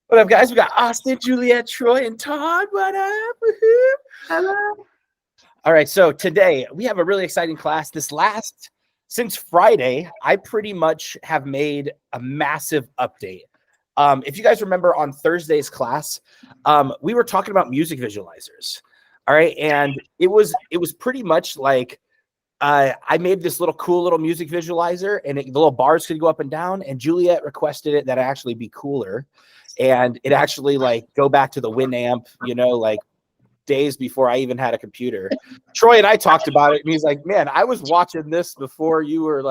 What up, guys? We got Austin, Juliet, Troy, and Todd. What up? Woohoo. Hello. All right, so today we have a really exciting class. Since Friday, I pretty much have made a massive update. If you guys remember on Thursday's class, we were talking about music visualizers. All right, and it was pretty much like I made this cool little music visualizer, and the little bars could go up and down. And Juliet requested it that it actually be cooler, and it actually go back to the Winamp, days before I even had a computer. Troy and I talked about it, and he's like, "Man, I was watching this before you were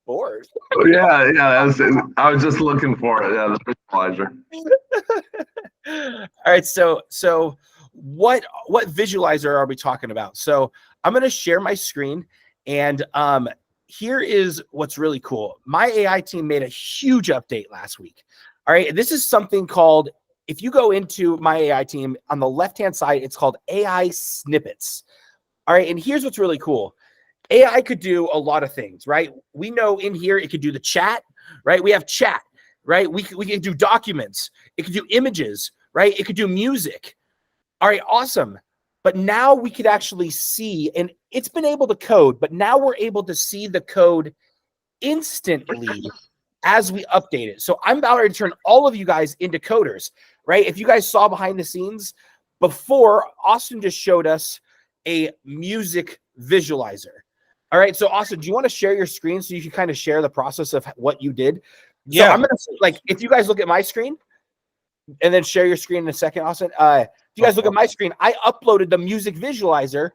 bored." Yeah. I was just looking for it. Yeah, the visualizer. All right, so what visualizer are we talking about? So I'm going to share my screen, and here is what's really cool. My AI team made a huge update last week. All right, this is something called, if you go into my AI team on the left-hand side, it's called AI snippets. All right, and here's what's really cool. AI could do a lot of things, right? We know in here it could do the chat, right? We have chat, right? We can do documents. It could do images, right? It could do music. All right, awesome. But now we could actually see, and it's been able to code, but now we're able to see the code instantly as we update it. So I'm about to turn all of you guys into coders, right? If you guys saw behind the scenes before, Austin just showed us a music visualizer. All right, so Austin, do you want to share your screen so you can kind of share the process of what you did? Yeah. So I'm gonna if you guys look at my screen, and then share your screen in a second, Austin. If you guys look at my screen, I uploaded the music visualizer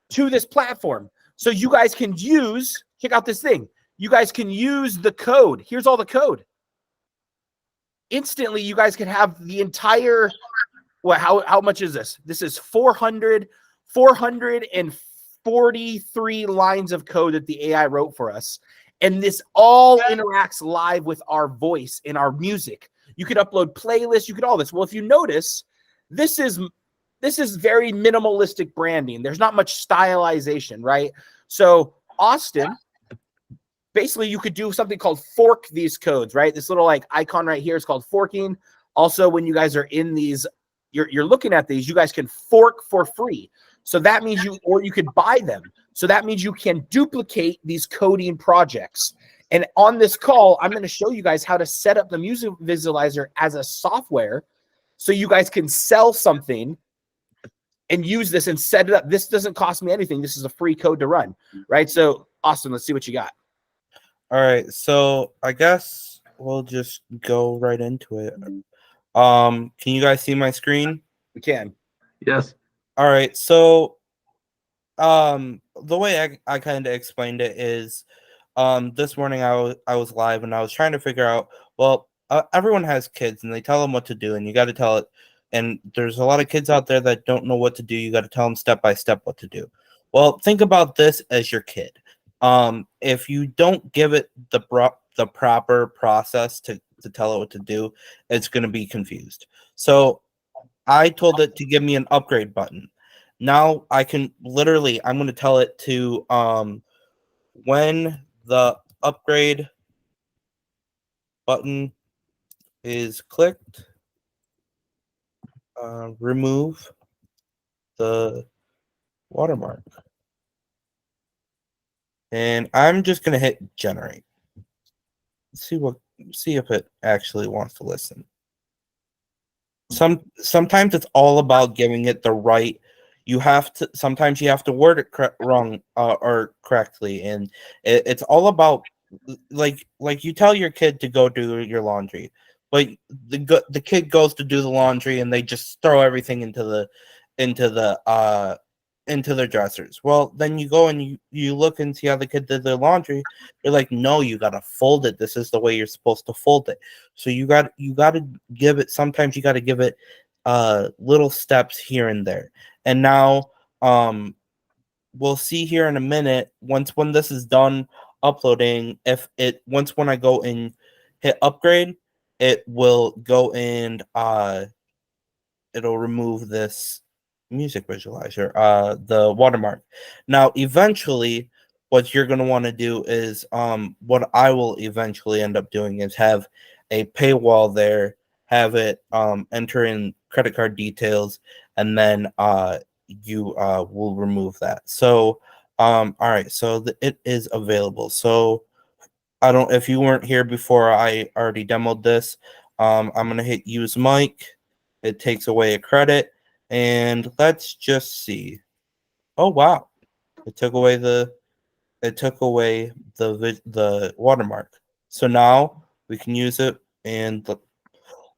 to this platform, so you guys can check out this thing. You guys can use the code. Here's all the code. Instantly, you guys can have the entire. How much is this? This is 443 lines of code that the AI wrote for us. And this all interacts live with our voice and our music. You could upload playlists, you could all this. Well, if you notice, this is very minimalistic branding. There's not much stylization, right? So Austin, basically you could do something called fork these codes, right? This little icon right here is called forking. Also, when you guys are in these, you're looking at these, you guys can fork for free. So that means you could buy them. So that means you can duplicate these coding projects. And on this call, I'm going to show you guys how to set up the music visualizer as a software so you guys can sell something and use this and set it up. This doesn't cost me anything. This is a free code to run, right? So, Austin, let's see what you got. All right, so I guess we'll just go right into it. Can you guys see my screen? We can. Yes. All right, so the way I kind of explained it is this morning I was live and I was trying to figure out, well, everyone has kids and they tell them what to do, and you got to tell it, and there's a lot of kids out there that don't know what to do. You got to tell them step by step what to do. Well, think about this as your kid. If you don't give it the proper process to tell it what to do, it's going to be confused. So I told it to give me an upgrade button. Now I can literally, I'm going to tell it to, when the upgrade button is clicked, remove the watermark. And I'm just going to hit generate. See if it actually wants to listen. Sometimes it's all about giving it the right. Sometimes you have to word it wrong or correctly, and it's all about like you tell your kid to go do your laundry, but the kid goes to do the laundry and they just throw everything into their dressers. Well, then you go and you look and see how the kid did their laundry. You're like, no, you gotta fold it. This is the way you're supposed to fold it. So you gotta give it. Sometimes you gotta give it little steps here and there. And now we'll see here in a minute. When this is done uploading, when I go and hit upgrade, it will go and it'll remove this music visualizer, the watermark. Now, eventually, what you're going to want to do is, what I will eventually end up doing is have a paywall there have it enter in credit card details, and then you will remove that. So all right, so it is available. So I don't, if you weren't here before, I already demoed this. I'm gonna hit use mic. It takes away a credit, and let's just see. Oh wow, it took away the the watermark. So now we can use it, and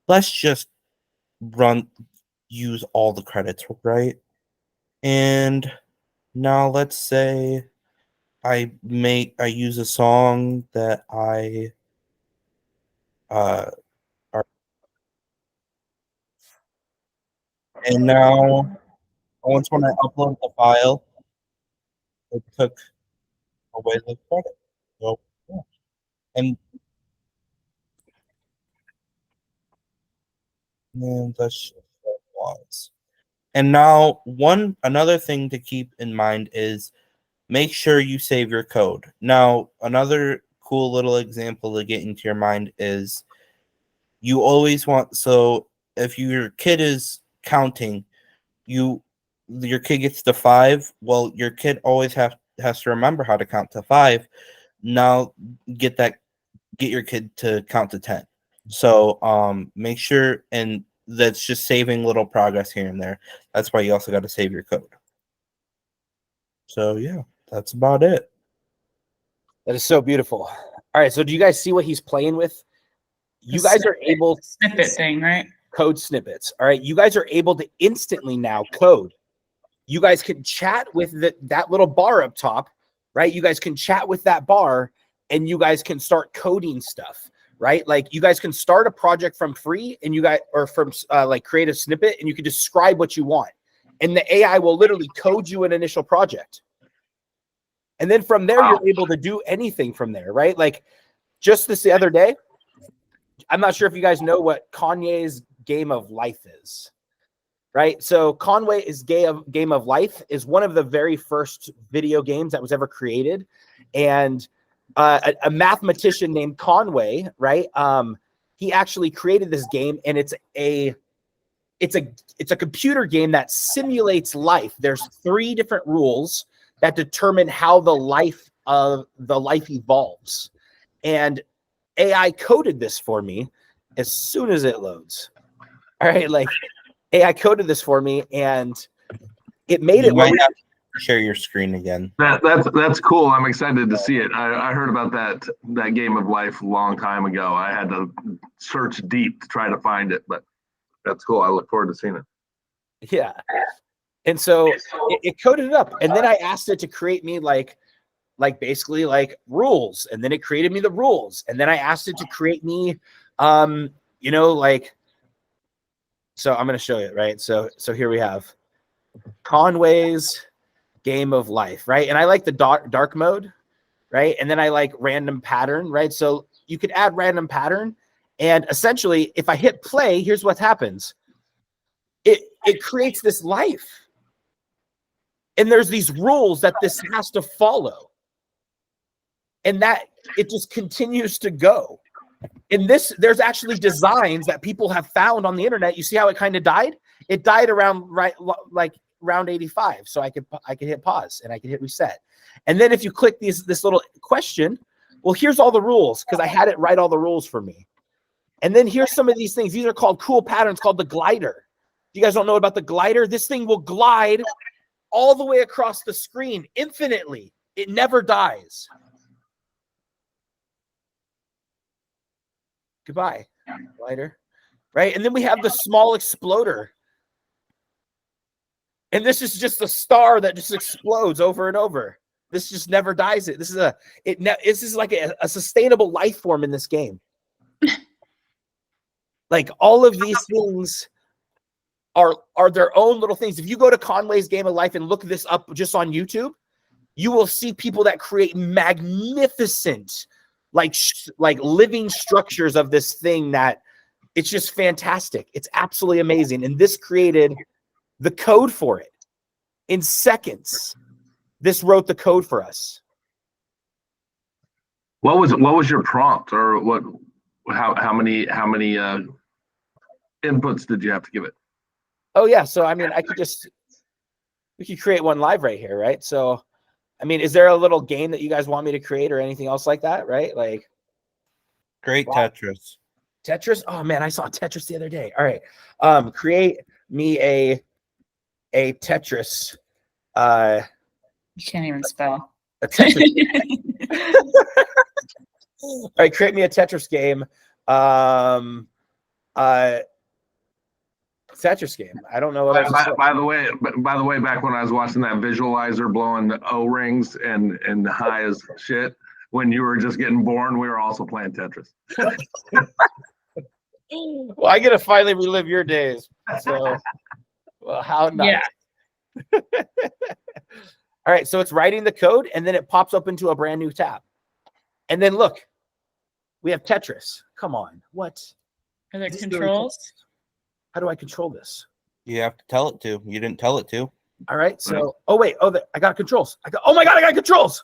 let's just use all the credits, right? And now let's say I use a song that I and now once when I upload the file, it took away the credit. So yeah. And that's just what it was. And now another thing to keep in mind is make sure you save your code. Now, another cool little example to get into your mind is you always want, so if your kid is counting, your kid gets to 5, well, your kid always has to remember how to count to 5. Now get your kid to count to 10. So make sure, and that's just saving little progress here and there. That's why you also got to save your code. So yeah, that's about it. That is so beautiful. All right, so do you guys see what he's playing with? You guys are able to snippet thing, right? code snippets. All right, you guys are able to instantly now code. You guys can chat with that little bar up top, right? You guys can chat with that bar, and you guys can start coding stuff, right? Like you guys can start a project from free, and you guys, or from like create a snippet, and you can describe what you want, and the AI will literally code you an initial project. And then from there, you're able to do anything from there, right? Like just the other day, I'm not sure if you guys know what Kanye's Game of Life is, right? So Conway's Game of Life is one of the very first video games that was ever created. And a mathematician named Conway, right? He actually created this game, and it's a computer game that simulates life. There's 3 different rules that determine how the life evolves. And AI coded this for me as soon as it loads. All right, like AI coded this for me, and it made it. Might have to share your screen again. That's cool. I'm excited to see it. I heard about that Game of Life a long time ago. I had to search deep to try to find it, but that's cool. I look forward to seeing it. Yeah. And so it coded it up, and then I asked it to create me like basically like rules, and then it created me the rules, and then I asked it to create me, like. So I'm going to show you, right? So here we have Conway's Game of Life, right? And I like the dark mode, right? And then I like random pattern, right? So you could add random pattern, and essentially, if I hit play, here's what happens. It creates this life. And there's these rules that this has to follow. And that it just continues to go. In this, there's actually designs that people have found on the internet. You see how it kind of died? It died around round 85. So I could hit pause and I could hit reset. And then if you click this little question, well, here's all the rules, because I had it write all the rules for me. And then here's some of these things. These are called cool patterns, called the glider. You guys don't know about the glider? This thing will glide all the way across the screen infinitely. It never dies. Goodbye, glider. Right? And then we have the small exploder. And this is just a star that just explodes over and over. This just never dies. This is like a sustainable life form in this game. Like all of these things are their own little things. If you go to Conway's Game of Life and look this up just on YouTube, you will see people that create magnificent, like living structures of this thing that it's just fantastic. It's absolutely amazing. And this created the code for it in seconds. This wrote the code for us. What was your prompt, or what? How many inputs did you have to give it? Oh yeah, so I mean, we could create one live right here, right? So, I mean, is there a little game that you guys want me to create or anything else like that, right? Like Great Tetris. Tetris. Oh man, I saw Tetris the other day. All right, create me a Tetris. You can't even spell. A Tetris. All right, create me a Tetris game. Tetris game. I don't know what else to say. By the way, back when I was watching that visualizer blowing the O-rings and high as shit, when you were just getting born, we were also playing Tetris. Well, I get to finally relive your days. So, well, how nice. Yeah. All right, so it's writing the code, and then it pops up into a brand new tab. And then look, we have Tetris. Come on, what? Are there This is controls? How do I control this? You have to tell it to. You didn't tell it to. All right, so oh wait, I got controls. Oh my god, I got controls.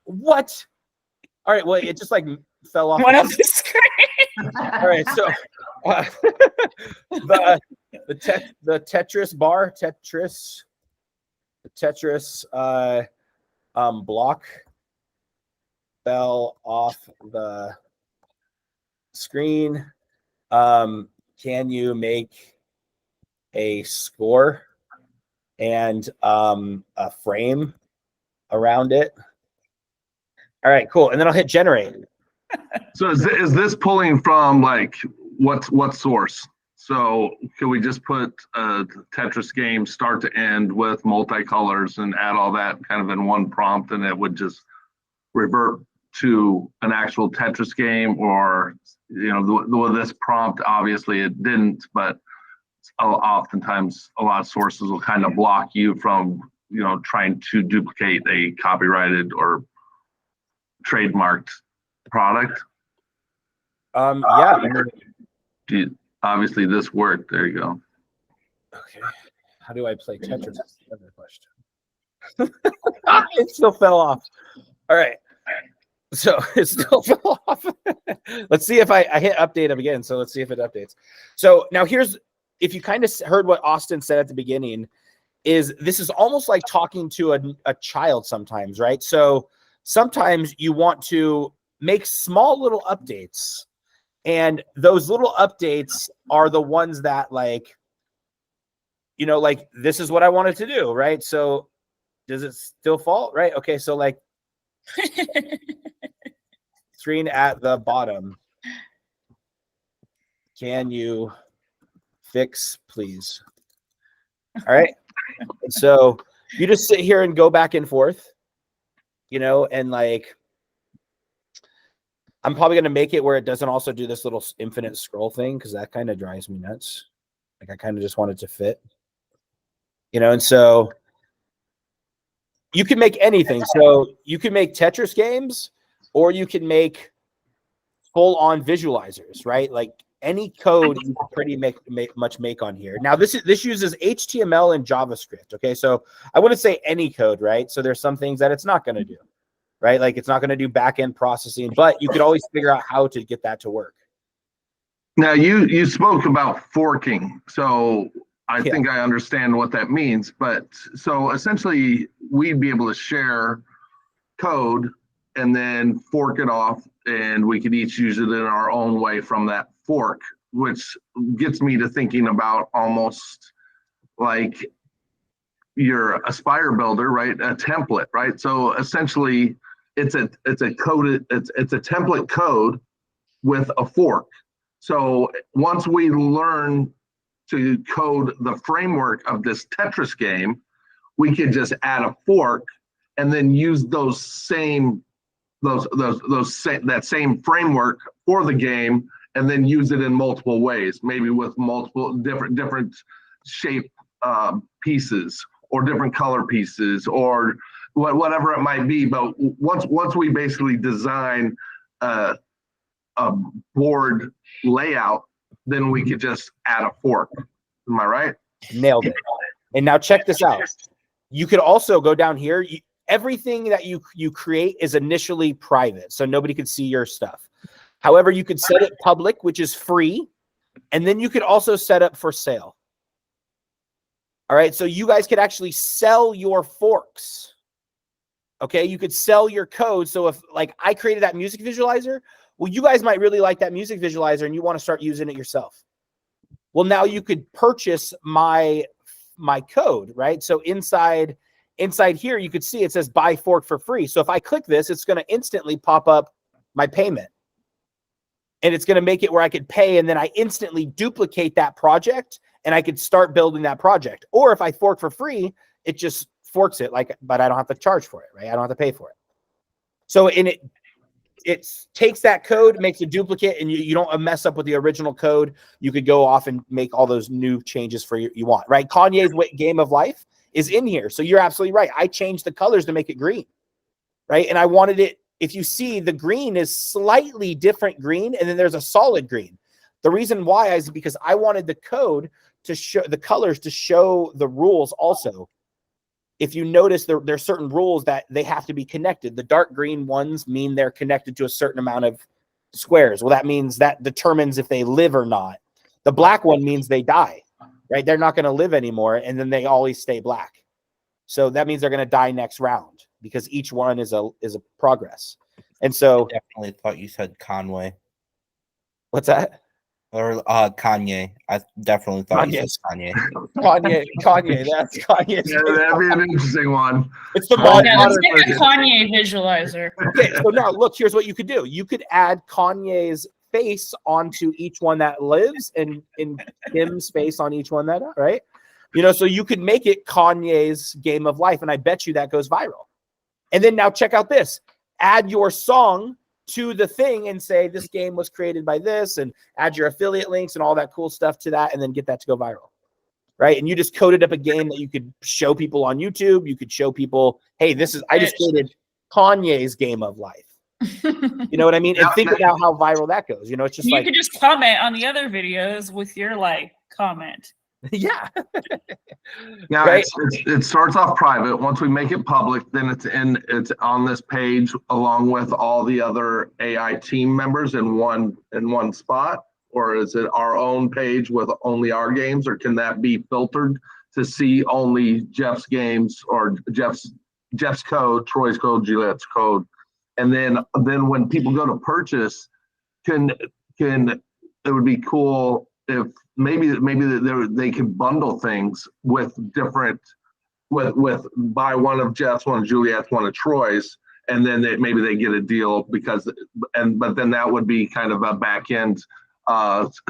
What? All right, well, it just like fell off. One of the screen. All right, so the Tetris bar, the Tetris block fell off the screen. Can you make a score and a frame around it? All right, cool. And then I'll hit generate. So is this pulling from like what source? So can we just put a Tetris game start to end with multicolors and add all that kind of in one prompt, and it would just revert to an actual Tetris game? Or, you know, with this prompt, obviously it didn't, but oftentimes a lot of sources will kind of block you from, you know, trying to duplicate a copyrighted or trademarked product. Yeah. Obviously this worked. There you go. Okay. How do I play Tetris? That's the other question. It still fell off. All right. So it still fell off. Let's see if I hit update them again. So let's see if it updates. So now here's, if you kind of heard what Austin said at the beginning, is this is almost like talking to a child sometimes, right? So sometimes you want to make small little updates, and those little updates are the ones that, like, you know, like this is what I wanted to do, right? So does it still fall? Right. Okay. So like screen at the bottom. Can you fix, please? All right. So you just sit here and go back and forth, you know, and like, I'm probably going to make it where it doesn't also do this little infinite scroll thing, because that kind of drives me nuts. Like I kind of just want it to fit, you know, and so you can make anything. So you can make Tetris games, or you can make full on visualizers, right? Like any code you can pretty much make on here. Now this uses HTML and JavaScript. Okay. So I wouldn't say any code, right? So there's some things that it's not going to do, right? Like it's not going to do back-end processing, but you could always figure out how to get that to work. Now you spoke about forking. So I think I understand what that means, but so essentially we'd be able to share code and then fork it off, and we could each use it in our own way from that fork, which gets me to thinking about almost like your Aspire builder, right? A template, right? So essentially it's a template code with a fork. So once we learn to code the framework of this Tetris game, we could just add a fork and then use that same framework for the game, and then use it in multiple ways, maybe with multiple different shape pieces or different color pieces or whatever it might be. But once we basically design a board layout, then we could just add a fork. Am I right? Nailed it. And now check this out. You could also go down here. Everything that you create is initially private, so nobody could see your stuff. However, you could set it public, which is free. And then you could also set up for sale. All right. So you guys could actually sell your forks. Okay. You could sell your code. So if like I created that music visualizer, well, you guys might really like that music visualizer and you want to start using it yourself. Well, now you could purchase my code, right? So inside here, you could see it says buy fork for free. So if I click this, it's going to instantly pop up my payment. And it's going to make it where I could pay, and then I instantly duplicate that project and I could start building that project. Or if I fork for free, it just forks it but I don't have to charge for it, right? I don't have to pay for it. So it takes that code, makes a duplicate, and you don't mess up with the original code. You could go off and make all those new changes for you want, right? Kanye's Game of Life is in here. So you're absolutely right. I changed the colors to make it green, right? And I wanted it, if you see, the green is slightly different green, and then there's a solid green. The reason why is because I wanted the code to show the colors to show the rules also. If you notice, there's certain rules that they have to be connected. The dark green ones mean they're connected to a certain amount of squares. Well, that means that determines if they live or not. The black one means they die, right? They're not going to live anymore, and then they always stay black. So that means they're going to die next round because each one is a progress. And so I definitely thought you said Conway what's that? or Kanye. I definitely thought you said Kanye. Kanye, that's Kanye. Yeah, that'd be an interesting one. It's the Yeah, modern let's make a Kanye visualizer. Okay, so now look, here's what you could do. You could add Kanye's face onto each one that lives and Kim's face on each one that, right? So you could make it Kanye's Game of Life, and I bet you that goes viral. And then now check out this. Add your song to the thing and say this game was created by this, and add your affiliate links and all that cool stuff to that, and then get that to go viral, right? And you just coded up a game that you could show people on YouTube. You could show people, hey, I just created Kanye's Game of Life. You know what I mean? And think about how viral that goes. It's just You could just comment on the other videos with your comment. yeah. Now Right. it starts off private. Once we make it public, then it's on this page along with all the other AI team members in one spot, or is it our own page with only our games, or can that be filtered to see only Jeff's games or Jeff's code, Troy's code, Juliet's code, and then when people go to purchase, can it would be cool if maybe they could bundle things with different with buy one of Jeff's, one of Juliet's, one of Troy's, and then maybe they get a deal but then that would be kind of a back end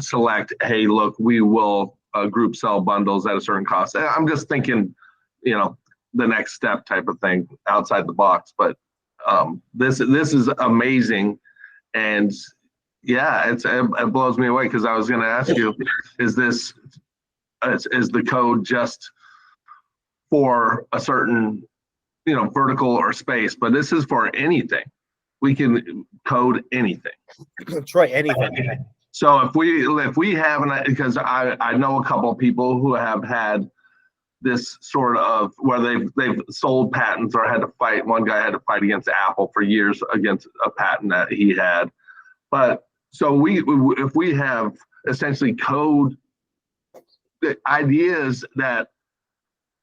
select. Hey, look, we will group sell bundles at a certain cost. I'm just thinking, the next step type of thing outside the box. But this is amazing, and yeah, it blows me away because I was going to ask you, is the code just for a certain, vertical or space? But this is for anything. We can code anything. Troy, anything. So if we have because I know a couple of people who have had this sort of where they've sold patents or had to fight. One guy had to fight against Apple for years against a patent that he had. But so if we have essentially code ideas that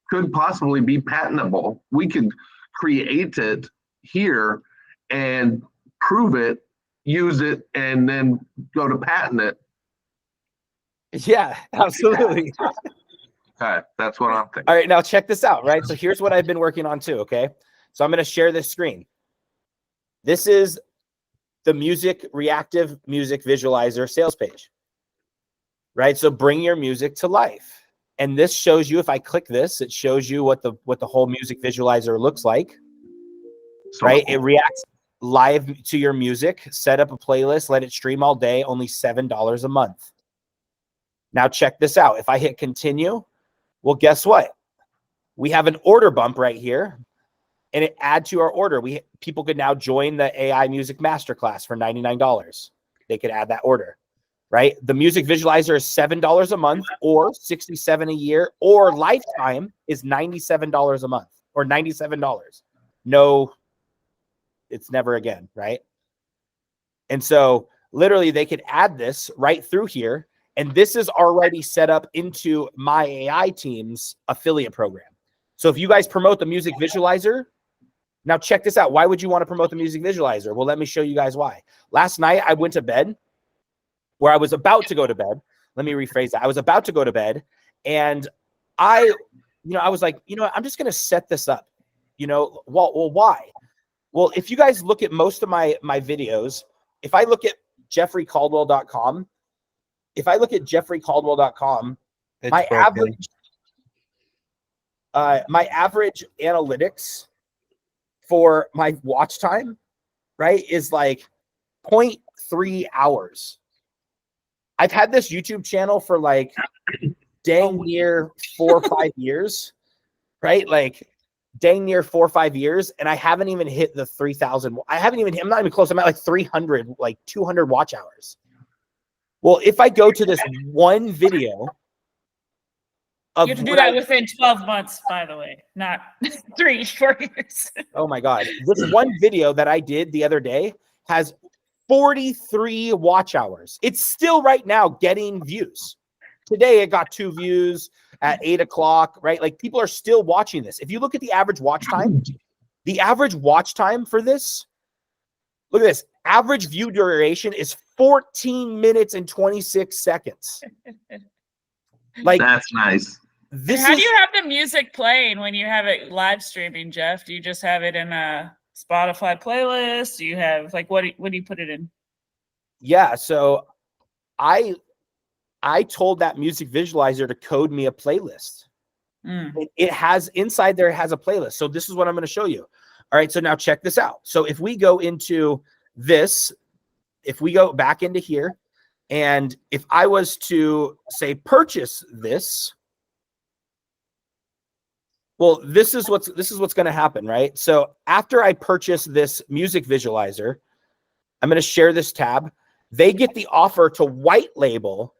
could possibly be patentable, we could create it here and prove it, use it, and then go to patent it. Yeah, absolutely. Okay, that's what I'm thinking. All right, now check this out, right? So here's what I've been working on too, okay? So I'm going to share this screen. This is the reactive music visualizer sales page, right? So bring your music to life. And this shows you, if I click this, it shows you what the whole music visualizer looks like, So right? cool. It reacts live to your music, set up a playlist, let it stream all day, only $7 a month. Now check this out. If I hit continue, well, guess what? We have an order bump right here, and it add to our order. People could now join the AI Music Masterclass for $99. They could add that order, right? The music visualizer is $7 a month, or $67 a year, or lifetime is $97 a month, or $97. No, it's never again, right? And so literally they could add this right through here, And this is already set up into my AI team's affiliate program. So if you guys promote the music visualizer, now check this out. Why would you want to promote the music visualizer? Well, let me show you guys why. Last night I went to bed where I was about to go to bed. Let me rephrase that. I was about to go to bed and I was like, I'm just going to set this up. Well, why? Well, if you guys look at most of my videos, if I look at jeffreycaldwell.com, It's my broken. average analytics for my watch time, right, is like 0.3 hours. I've had this YouTube channel for like dang near 4 or 5 years, right? Like dang near 4 or 5 years, and I haven't even hit the 3,000. I'm not even close. I'm at like 300, like 200 watch hours. Well, if I go to this one video of You have to do what that within 12 months, by the way, not 3-4 years. oh my God, this one video that I did the other day has 43 watch hours. It's still right now getting views. Today it got 2 views at 8 o'clock, right? Like people are still watching this. If you look at the average watch time for this, look at this. Average view duration is 14 minutes and 26 seconds. Like That's nice. How do you have the music playing when you have it live streaming, Jeff? Do you just have it in a Spotify playlist? Do you have like what do you put it in? Yeah, so I told that music visualizer to code me a playlist. It has inside there, it has a playlist. So this is what I'm going to show you. All right, so now check this out. So if we go into this, if we go back into here, and if I was to say purchase this, well, this is what's going to happen, right? So after I purchase this music visualizer, I'm going to share this tab. They get the offer to white label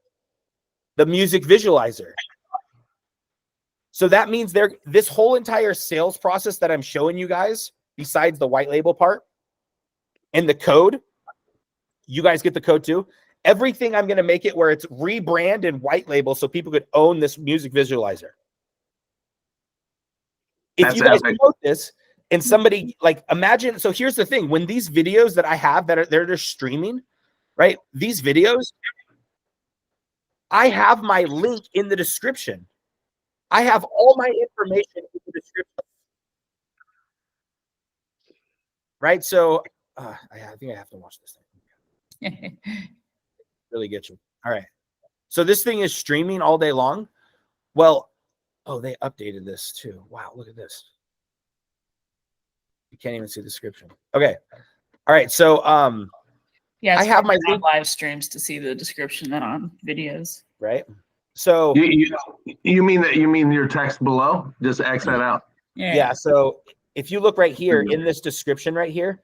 the music visualizer. So that means this whole entire sales process that I'm showing you guys, besides the white label part and the code, you guys get the code too. Everything I'm going to make it where it's rebrand and white label so people could own this music visualizer. If you guys promote this and somebody like imagine, so here's the thing, when these videos that I have they're just streaming, right? These videos, I have my link in the description. I have all my information in the description. Right? So I think I have to watch this thing. Really get you. All right. So this thing is streaming all day long. Well, oh, they updated this too. Wow, look at this. You can't even see the description. Okay. All right. So yeah, I have my live streams to see the description than on videos. Right. So you mean your text below? Just X that out. Yeah. So if you look right here in this description right here,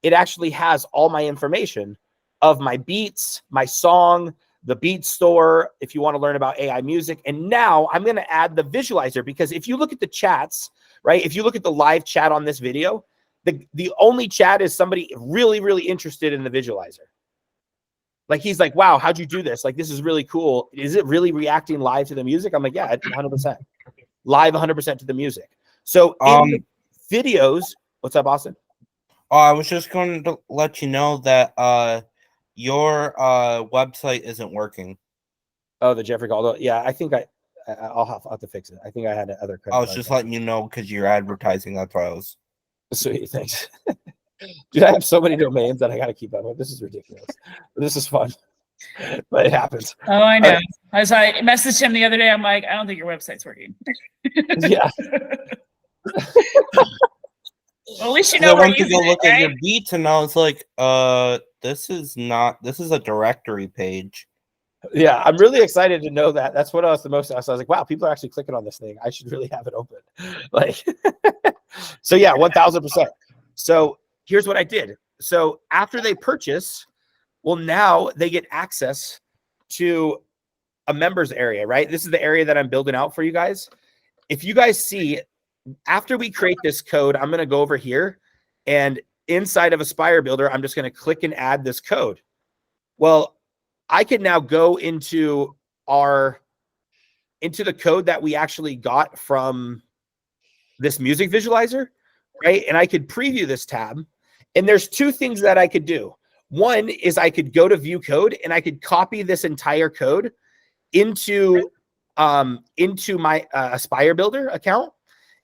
it actually has all my information of my beats, my song, the beat store, if you want to learn about AI music. And now I'm going to add the visualizer, because if you look at the chats, right? If you look at the live chat on this video, the only chat is somebody really, really interested in the visualizer. Like, he's like, wow, how'd you do this? Like, this is really cool. Is it really reacting live to the music? I'm like, yeah, 100%. Live 100% to the music. So in the videos, what's up, Austin? I was just going to let you know that your website isn't working. Oh, the Jeffrey Caldwell. Yeah, I think I'll have to fix it. I think I had other credit. I was just letting you know because you're advertising. That's why I was. Sweet, thanks. Dude, I have so many domains that I got to keep up with. This is ridiculous. This is fun, but it happens. Oh, I know. As I messaged him the other day, I'm like, I don't think your website's working. Yeah. Well, at least you know I where went to you go look at right? your beats, and I was like, this is a directory page. Yeah, I'm really excited to know that. That's what I was the most. I was like, wow, people are actually clicking on this thing. I should really have it open. Like, so yeah, 1000%. So here's what I did. So after they purchase, well, now they get access to a members area, right? This is the area that I'm building out for you guys. If you guys see, after we create this code, I'm going to go over here, and inside of Aspire Builder, I'm just going to click and add this code. Well, I can now go into the code that we actually got from this music visualizer, right? And I could preview this tab. And there's two things that I could do. One is I could go to view code and I could copy this entire code into my Aspire Builder account.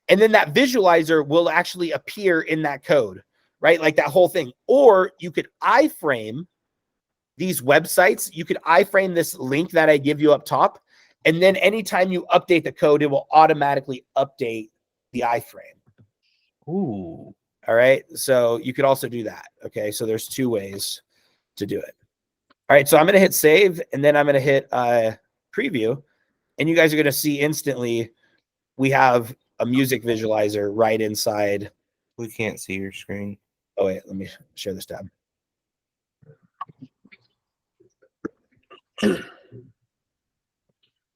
And then that visualizer will actually appear in that code, right? Like that whole thing. Or you could iframe these websites. You could iframe this link that I give you up top. And then anytime you update the code, it will automatically update the iframe. Ooh. All right. So you could also do that. Okay. So there's two ways to do it. All right. So I'm going to hit save and then I'm going to hit preview. And you guys are going to see instantly we have a music visualizer right inside. We can't see your screen. Oh, wait. Let me share this tab.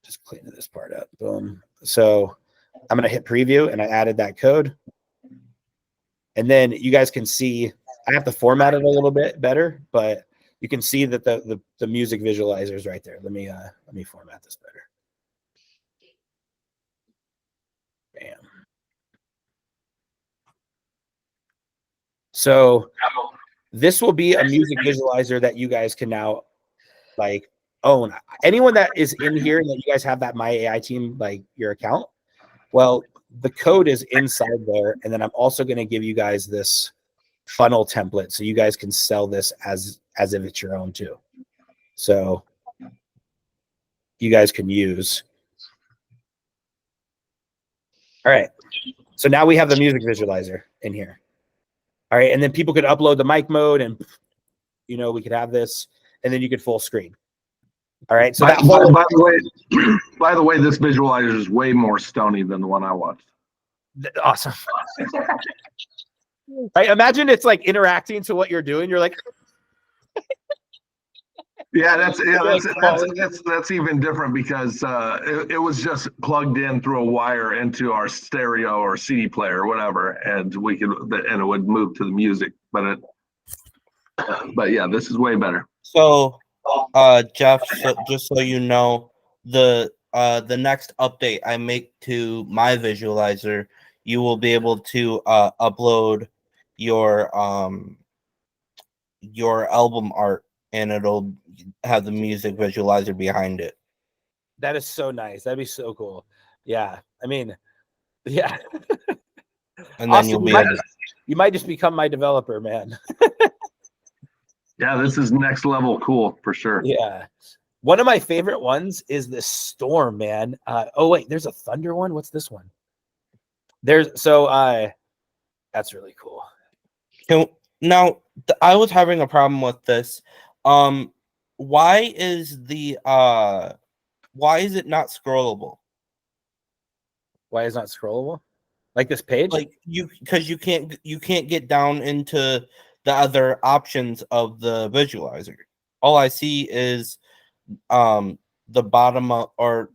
Just cleaning this part up. Boom. So I'm going to hit preview and I added that code. And then you guys can see, I have to format it a little bit better, but you can see that the music visualizer is right there. Let me format this better. Bam. So this will be a music visualizer that you guys can now like own. Anyone that is in here and that you guys have that My AI team, like your account, well, the code is inside there. And then I'm also going to give you guys this funnel template so you guys can sell this as if it's your own too. So you guys can use. All right. So now we have the music visualizer in here. All right. And then people could upload the mic mode and, you know, we could have this and then you could full screen. All right. So by the way, this visualizer is way more stony than the one I watched. Awesome. Right. Imagine it's like interacting to what you're doing. You're like, that's even different because it was just plugged in through a wire into our stereo or CD player or whatever, and it would move to the music. But yeah, this is way better. So, Jeff, just so you know, the next update I make to my visualizer, you will be able to upload your album art, and it'll have the music visualizer behind it. that is so nice. That'd be so cool. Yeah. I mean, yeah. And then Austin, you'll be able you might just become my developer, man. Yeah, this is next level cool for sure. Yeah. One of my favorite ones is this storm, man. Oh wait, there's a thunder one. What's this one? That's really cool. Now, I was having a problem with this. Why is it not scrollable? Why is it not scrollable? Like this page? Like because you can't get down into the other options of the visualizer. All I see is the bottom or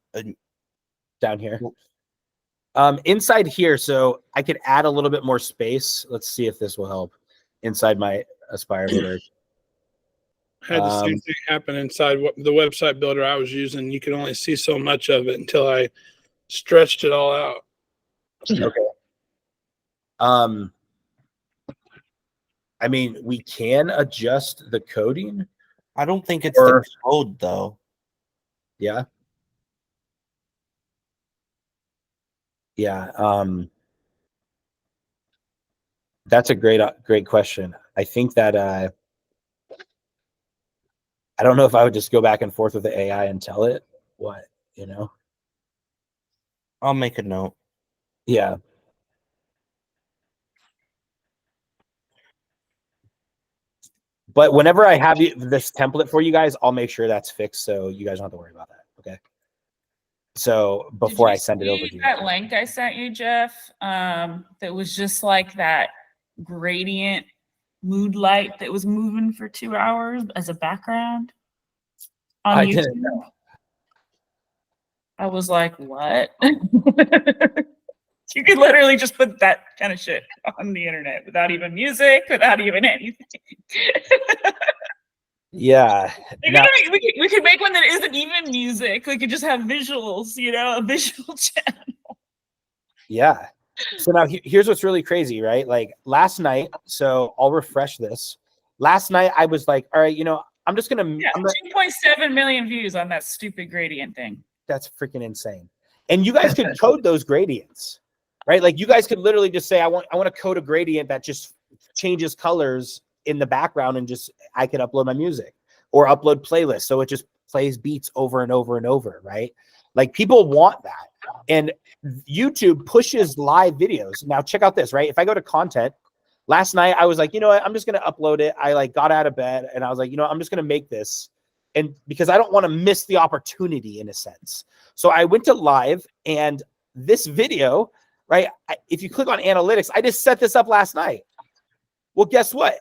down here. Inside here, so I could add a little bit more space. Let's see if this will help inside my Aspire Builder. I had the same thing happen inside the website builder I was using. You could only see so much of it until I stretched it all out. Okay. I mean, we can adjust the coding. I don't think it's the code though. Yeah. Yeah. That's a great question. I think that I don't know if I would just go back and forth with the AI and tell it what, you know. I'll make a note. Yeah. But whenever I have this template for you guys, I'll make sure that's fixed so you guys don't have to worry about that. Okay. So before I send it over to you. That link I sent you, Jeff, that was just like that gradient mood light that was moving for 2 hours as a background on YouTube. Didn't know. I was like, what? You could literally just put that kind of shit on the internet without even music, without even anything. Yeah. Like, Now, we could make one that isn't even music. We could just have visuals, a visual channel. yeah. So now here's what's really crazy, right? Like last night, so I'll refresh this. Last night I was like, all right, I'm just gonna, Yeah, 2.7 million views on that stupid gradient thing. that's freaking insane. And you guys could code those gradients, right? Like you guys could literally just say, I want to code a gradient that just changes colors in the background, and just I could upload my music or upload playlists, so it just plays beats over and over and over, right? Like people want that. And YouTube pushes live videos. Now check out this, right? If I go to content, last night I was like, you know what, I'm just going to upload it. I like got out of bed and I was like, I'm just going to make this. And because I don't want to miss the opportunity in a sense. So I went to live, and this video, right? If you click on analytics, I just set this up last night. Well, guess what?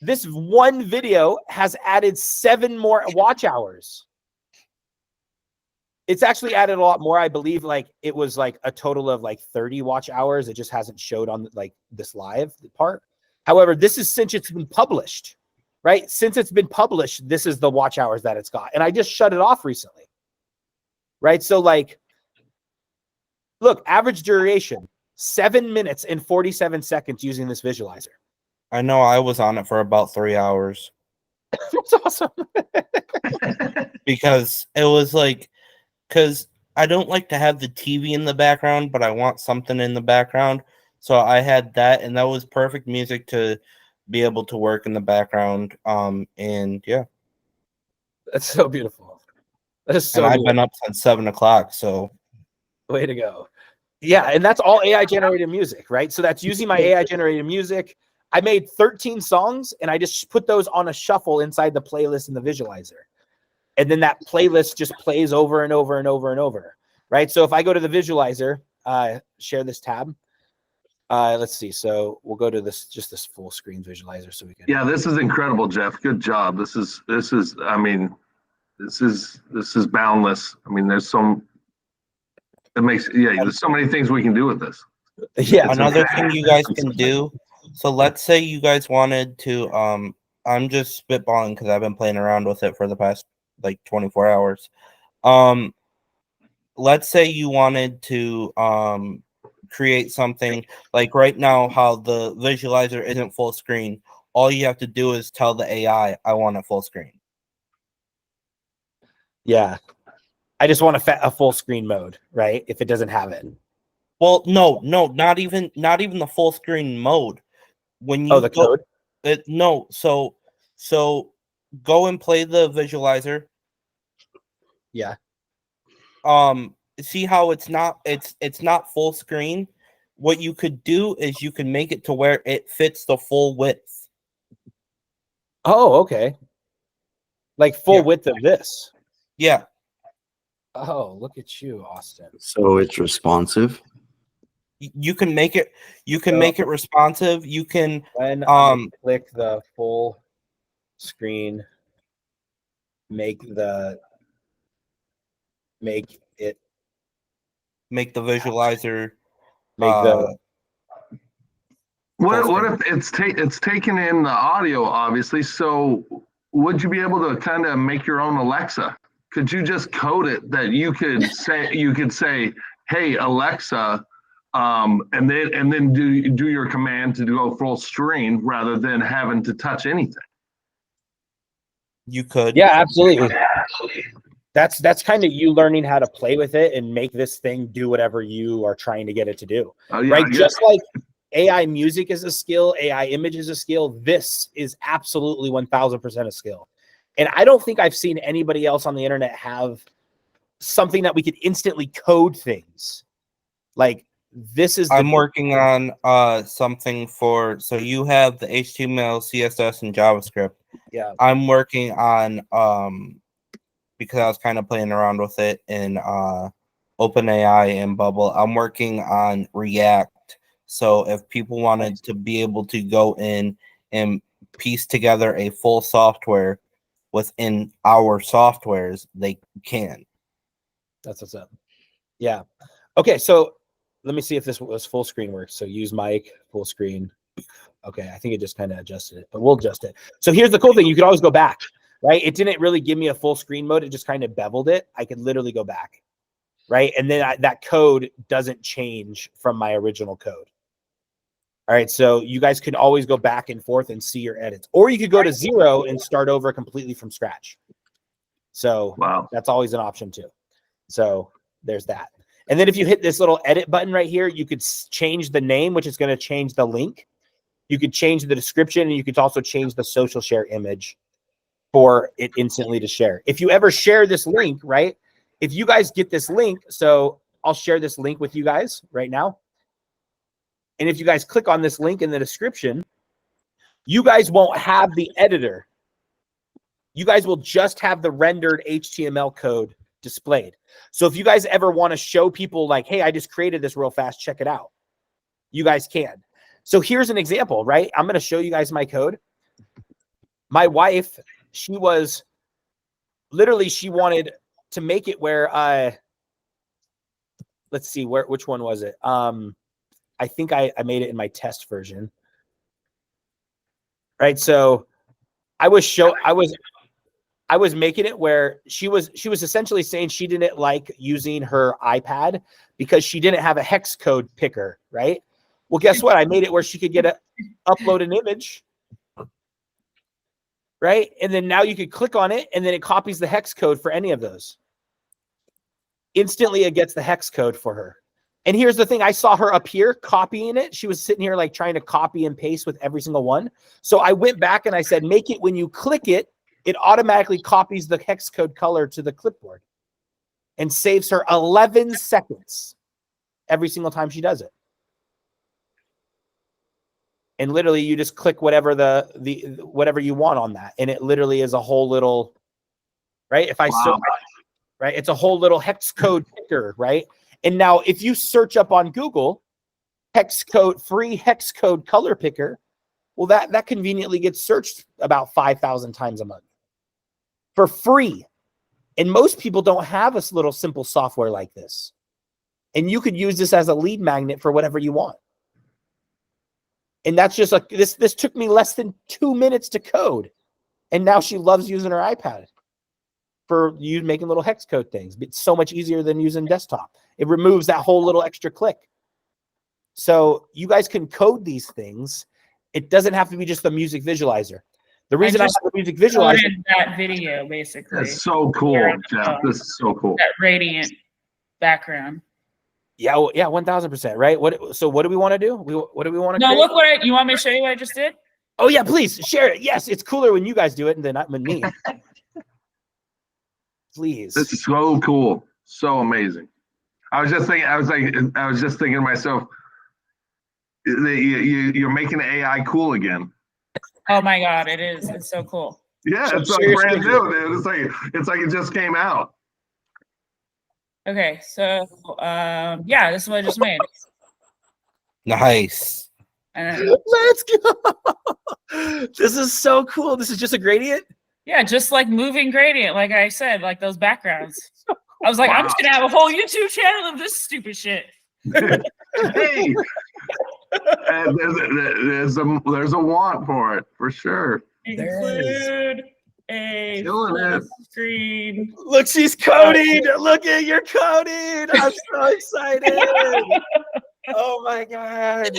This one video has added 7 more watch hours. It's actually added a lot more. I believe like it was like a total of like 30 watch hours. It just hasn't showed on like this live part. However, this is since it's been published, right? Since it's been published, this is the watch hours that it's got. And I just shut it off recently, right? So like, look, average duration, 7 minutes and 47 seconds using this visualizer. I know I was on it for about 3 hours That's awesome. because it was like, because I don't like to have the TV in the background, but I want something in the background. So I had that, and that was perfect music to be able to work in the background. And yeah, That's so beautiful. That is so and I've beautiful. been up since 7 o'clock. So Way to go. Yeah, and that's all AI generated music, right? So that's using my AI generated music. I made 13 songs, and I just put those on a shuffle inside the playlist in the visualizer. And then that playlist just plays over and over and over and over, right? So if I go to the visualizer, share this tab. Let's see. So we'll go to this full screen visualizer so we can. Yeah, this is incredible, Jeff. Good job. This is I mean, this is boundless. I mean, there's so many things we can do with this. Yeah. another thing you guys can do. So let's say you guys wanted to. I'm just spitballing because I've been playing around with it for the past like 24 hours. Let's say you wanted to create something like right now how the visualizer isn't full screen. All you have to do is tell the AI, I want it full screen. Yeah. I just want a full screen mode, right? If it doesn't have it. Well, no, not even the full screen mode. When you The code? No, so go and play the visualizer. Yeah. See how it's not full screen. What you could do is you can make it to where it fits the full width. Oh, okay. Like full width of this. Yeah. Oh, look at you, Austin. So it's responsive. You can make it make it responsive. You can When I click the full screen, make the visualizer What if it's taken in the audio, obviously? So would you be able to kind of make your own Alexa? Could you just code it that you could say, hey Alexa, and then do your command to go full screen rather than having to touch anything? You could. Yeah, absolutely. That's kind of you learning how to play with it and make this thing do whatever you are trying to get it to do. Right? Just like AI music is a skill, AI image is a skill, this is absolutely 1000% a skill. And I don't think I've seen anybody else on the internet have something that we could instantly code things. Like this is I'm working on something so you have the HTML, CSS, and JavaScript. Yeah. I'm working on because I was kind of playing around with it in OpenAI and Bubble. I'm working on React. So if people wanted to be able to go in and piece together a full software within our softwares, they can. That's what's up. Yeah. Okay, so let me see if this was full screen works. So use mic, full screen. Okay, I think it just kind of adjusted it, but we'll adjust it. So here's the cool thing. You can always go back, right? It didn't really give me a full screen mode. It just kind of beveled it. I could literally go back, right? And then that code doesn't change from my original code. All right, so you guys can always go back and forth and see your edits, or you could go to 0 and start over completely from scratch. So Wow. that's always an option too. So there's that. And then if you hit this little edit button right here, you could change the name, which is going to change the link. You could change the description, and you could also change the social share image for it instantly to share. If you ever share this link, right? If you guys get this link, so I'll share this link with you guys right now. And if you guys click on this link in the description, you guys won't have the editor. You guys will just have the rendered HTML code displayed. So if you guys ever want to show people like, hey, I just created this real fast, check it out, you guys can. So here's an example, right? I'm going to show you guys my code. My wife, she was literally, she wanted to make it where, let's see, which one was it? I think I made it in my test version. Right. So I was making it where she was essentially saying she didn't like using her iPad because she didn't have a hex code picker, right? Well, guess what? I made it where she could upload an image, right? And then now you could click on it and then it copies the hex code for any of those. Instantly, it gets the hex code for her. And here's the thing. I saw her up here copying it. She was sitting here like trying to copy and paste with every single one. So I went back and I said, make it when you click it, it automatically copies the hex code color to the clipboard and saves her 11 seconds every single time she does it. And literally you just click whatever whatever you want on that. And it literally is a whole little, right? If I right, it's a whole little hex code picker, right? And now if you search up on Google free hex code color picker, well, that conveniently gets searched about 5,000 times a month for free. And most people don't have a little simple software like this. And you could use this as a lead magnet for whatever you want. And that's just like, this took me less than 2 minutes to code. And now she loves using her iPad for you making little hex code things. It's so much easier than using desktop. It removes that whole little extra click. So you guys can code these things. It doesn't have to be just the music visualizer. The reason I have the music visualizer, that video basically. That's so cool, Jeff. This is so cool. That radiant background. yeah, 1000%, right? So what do we want to do? What do we want to? No, look what you want me to show you what I just did? Oh yeah, please share it. Yes, it's cooler when you guys do it and then not when me. Please. This is so cool. So amazing. I was just thinking to myself, you're making the AI cool again. Oh my God, it is. It's so cool. Yeah, So it's like brand new, dude. It's like it just came out. Okay, so yeah, this is what I just made. Nice. And Let's go. This is so cool. This is just a gradient. yeah, just like moving gradient, like I said, like those backgrounds. I was like, I'm just gonna have a whole YouTube channel of this stupid shit. Hey, there's a want for it for sure. Include a Killing it. screen. Look, she's coding. Look at your coding. I'm so excited. Oh my God.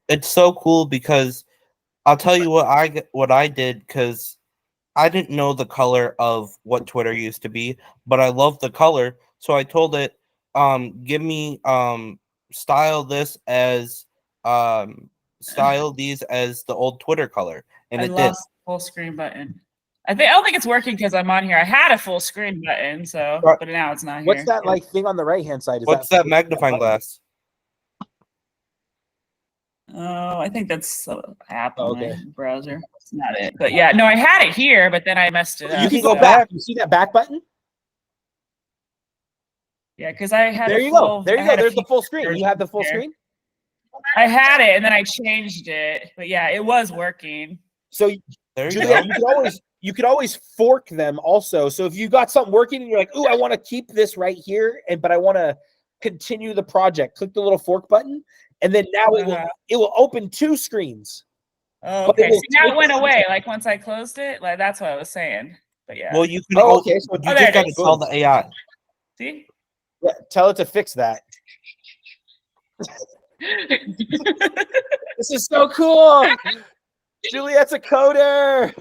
It's so cool because I'll tell you what I did, because I didn't know the color of what Twitter used to be, but I love the color. So I told it, give me style these as the old Twitter color. And I it did. love full screen button. I don't think it's working because I'm on here. I had a full screen button, so Right. but now it's not here. What's that like thing on the right hand side? Is What's that magnifying glass? Oh, I think that's the app on Okay. my browser. It's not it. But yeah, no, I had it here, but then I messed it up. You can go so- back. You see that back button? Yeah, because I had There a you full, go. There I you go. had a There's the few full screen. You versions have the full here. screen. I had it and then I changed it. But yeah, it was working. So There you Julia, go. you could always fork them also. So if you got something working and you're like, "Ooh, I want to keep this right here, but I want to continue the project," click the little fork button, and then now it will open two screens. Oh, But it okay. will See, now take it went the away. Like once I closed it, like that's what I was saying. But yeah. Well, you can. Oh, okay, so you there just it got to is. tell the AI. See? Yeah, tell it to fix that. This is so cool. Juliet's a coder.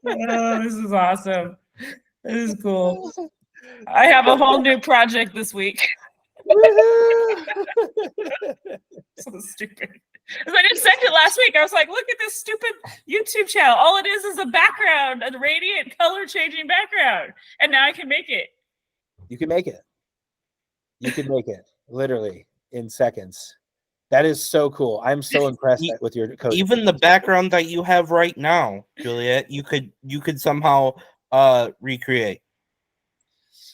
Oh, this is awesome. This is cool. I have a whole new project this week. Woohoo. So stupid. 'Cause I just sent it last week. I was like, look at this stupid YouTube channel. All it is a background, a radiant color changing background. And now I can make it. You can make it. You can make it literally in seconds. That is so cool. I'm so impressed with your code. Even the background that you have right now, Juliet, you could somehow recreate.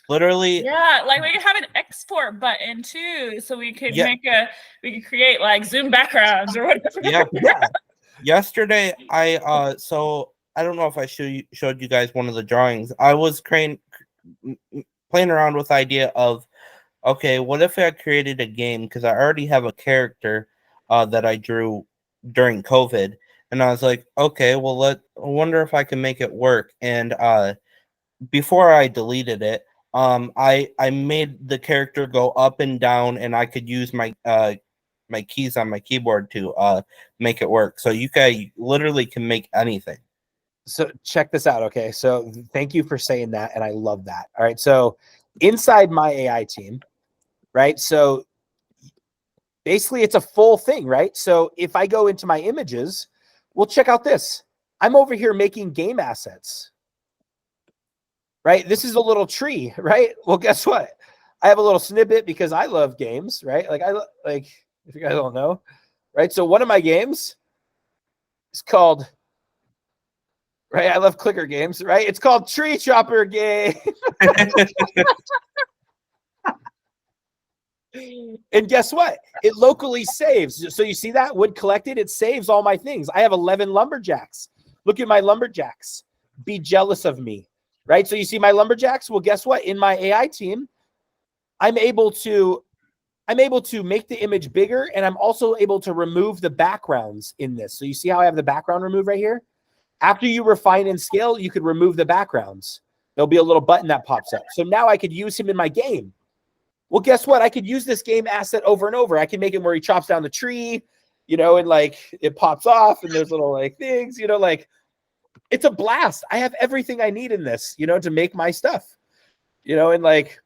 Literally, Yeah, like we could have an export button too. So we could Yeah. we could create like Zoom backgrounds or whatever. yeah. Yeah. Yesterday, so I don't know if I showed you guys one of the drawings. I was playing around with the idea of, okay, what if I created a game, because I already have a character that I drew during COVID, and I was like, okay, well, I wonder if I can make it work. And before I deleted it, I made the character go up and down, and I could use my my keys on my keyboard to make it work. So you guys literally can make anything. So check this out. Okay. So thank you for saying that. And I love that. All right. So inside my AI team, right? So basically it's a full thing, right? So if I go into my images, well, check out this. I'm over here making game assets, right? This is a little tree, right? Well, guess what? I have a little snippet because I love games, right? Like if you guys don't know, right? So one of my games is called, right? I love clicker games, right? It's called Tree Chopper Game. And guess what? It locally saves. So you see that wood collected, it saves all my things. I have 11 lumberjacks. Look at my lumberjacks. Be jealous of me, right? So you see my lumberjacks? Well, guess what? In my AI team, I'm able to make the image bigger, and I'm also able to remove the backgrounds in this. So you see how I have the background removed right here? After you refine and scale, you could remove the backgrounds. There'll be a little button that pops up. So now I could use him in my game. Well, guess what? I could use this game asset over and over. I can make it where he chops down the tree, and like it pops off and there's little like things, like it's a blast. I have everything I need in this, to make my stuff, and like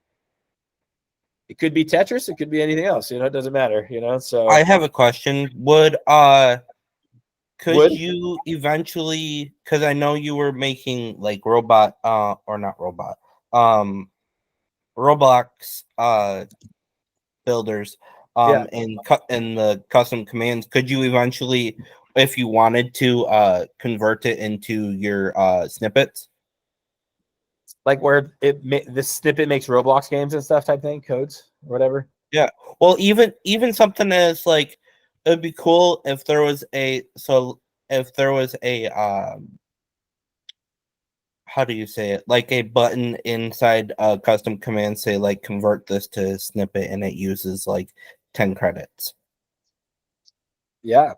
it could be Tetris, it could be anything else, it doesn't matter, so I have a question. Could you eventually, because I know you were making like robot or not robot Roblox builders in the custom commands, could you eventually, if you wanted to, convert it into your snippets? like where this snippet makes Roblox games and stuff type thing, codes or whatever. Yeah. Well, even something as like, it'd be cool if there was a how do you say it? Like a button inside a custom command, say like convert this to snippet, and it uses like 10 credits. Yeah.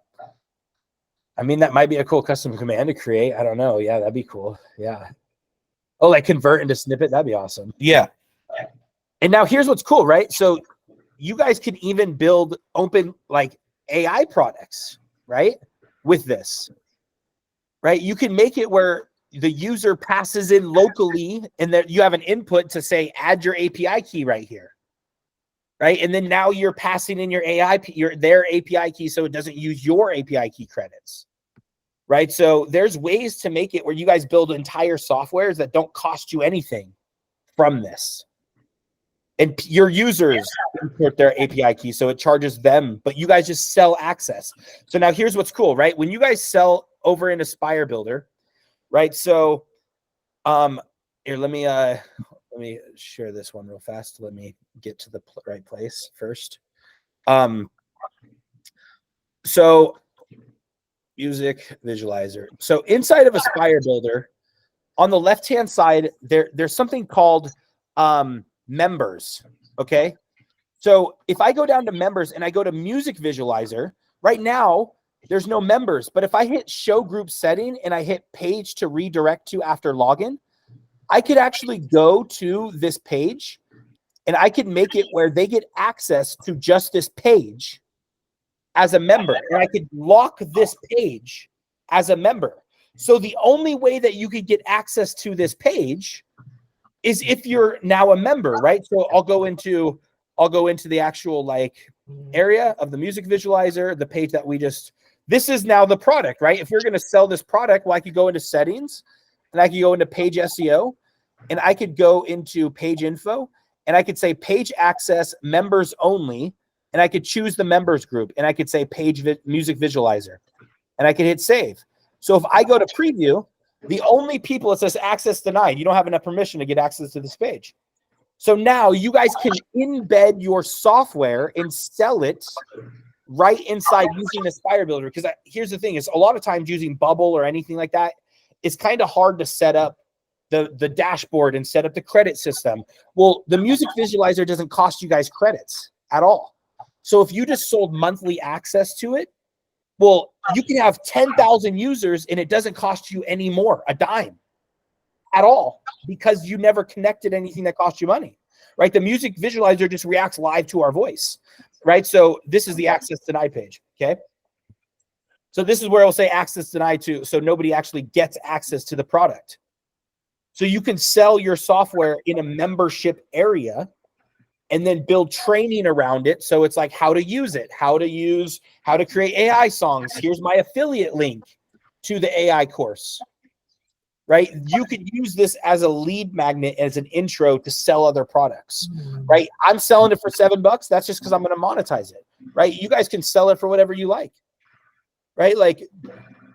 I mean, that might be a cool custom command to create. I don't know. Yeah, that'd be cool. Yeah. Oh, like convert into snippet. That'd be awesome. Yeah. And now here's what's cool, right? So you guys can even build open like AI products, right? With this, right? You can make it where the user passes in locally and that you have an input to say, add your API key right here. Right. And then now you're passing in your their API key so it doesn't use your API key credits. Right. So there's ways to make it where you guys build entire softwares that don't cost you anything from this. And your users import their API key, so it charges them, but you guys just sell access. So now here's what's cool, right? When you guys sell over in Aspire Builder, right? So here, let me share this one real fast. Let me get to the right place first. So music visualizer. So inside of Aspire Builder, on the left-hand side, there's something called members. Okay. So if I go down to members and I go to music visualizer, right now There's no members. But if I hit show group setting and I hit page to redirect to after login, I could actually go to this page and I could make it where they get access to just this page as a member. And I could lock this page as a member. So the only way that you could get access to this page is if you're now a member, right? So I'll go into the actual like area of the music visualizer, the page that this is now the product, right? If you're going to sell this product, well, I could go into settings and I could go into page SEO and I could go into page info and I could say page access members only. And I could choose the members group and I could say music visualizer and I could hit save. So if I go to preview, the only people it says access denied, you don't have enough permission to get access to this page. So now you guys can embed your software and sell it right inside using Aspire Builder. Because here's the thing is a lot of times using Bubble or anything like that, it's kind of hard to set up the dashboard and set up the credit system. Well, the music visualizer doesn't cost you guys credits at all. So if you just sold monthly access to it, well, you can have 10,000 users and it doesn't cost you any more, a dime at all, because you never connected anything that cost you money, right? The music visualizer just reacts live to our voice, right? So this is the access denied page, okay? So this is where it'll say access denied to, so nobody actually gets access to the product. So you can sell your software in a membership area and then build training around it. So it's like how to use it, how to create AI songs. Here's my affiliate link to the AI course, right? You could use this as a lead magnet, as an intro to sell other products, right? I'm selling it for $7. That's just because I'm going to monetize it, right? You guys can sell it for whatever you like, right? Like,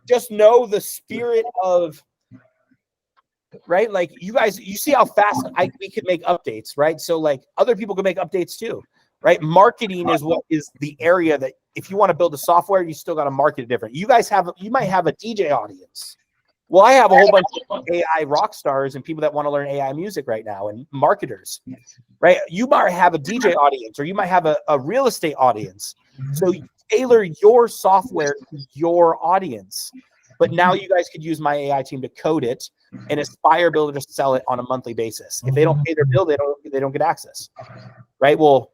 just know the spirit of, right? Like you guys, you see how fast we can make updates, right? So like other people can make updates too, right? Marketing is what is the area that if you want to build a software, you still got to market it different. You might have a DJ audience. Well, I have a whole bunch of AI rock stars and people that want to learn AI music right now and marketers, right? You might have a DJ audience or you might have a real estate audience. So tailor your software to your audience. But now you guys could use my AI team to code it and Aspire Builder to sell it on a monthly basis. If they don't pay their bill, they don't get access, right? Well,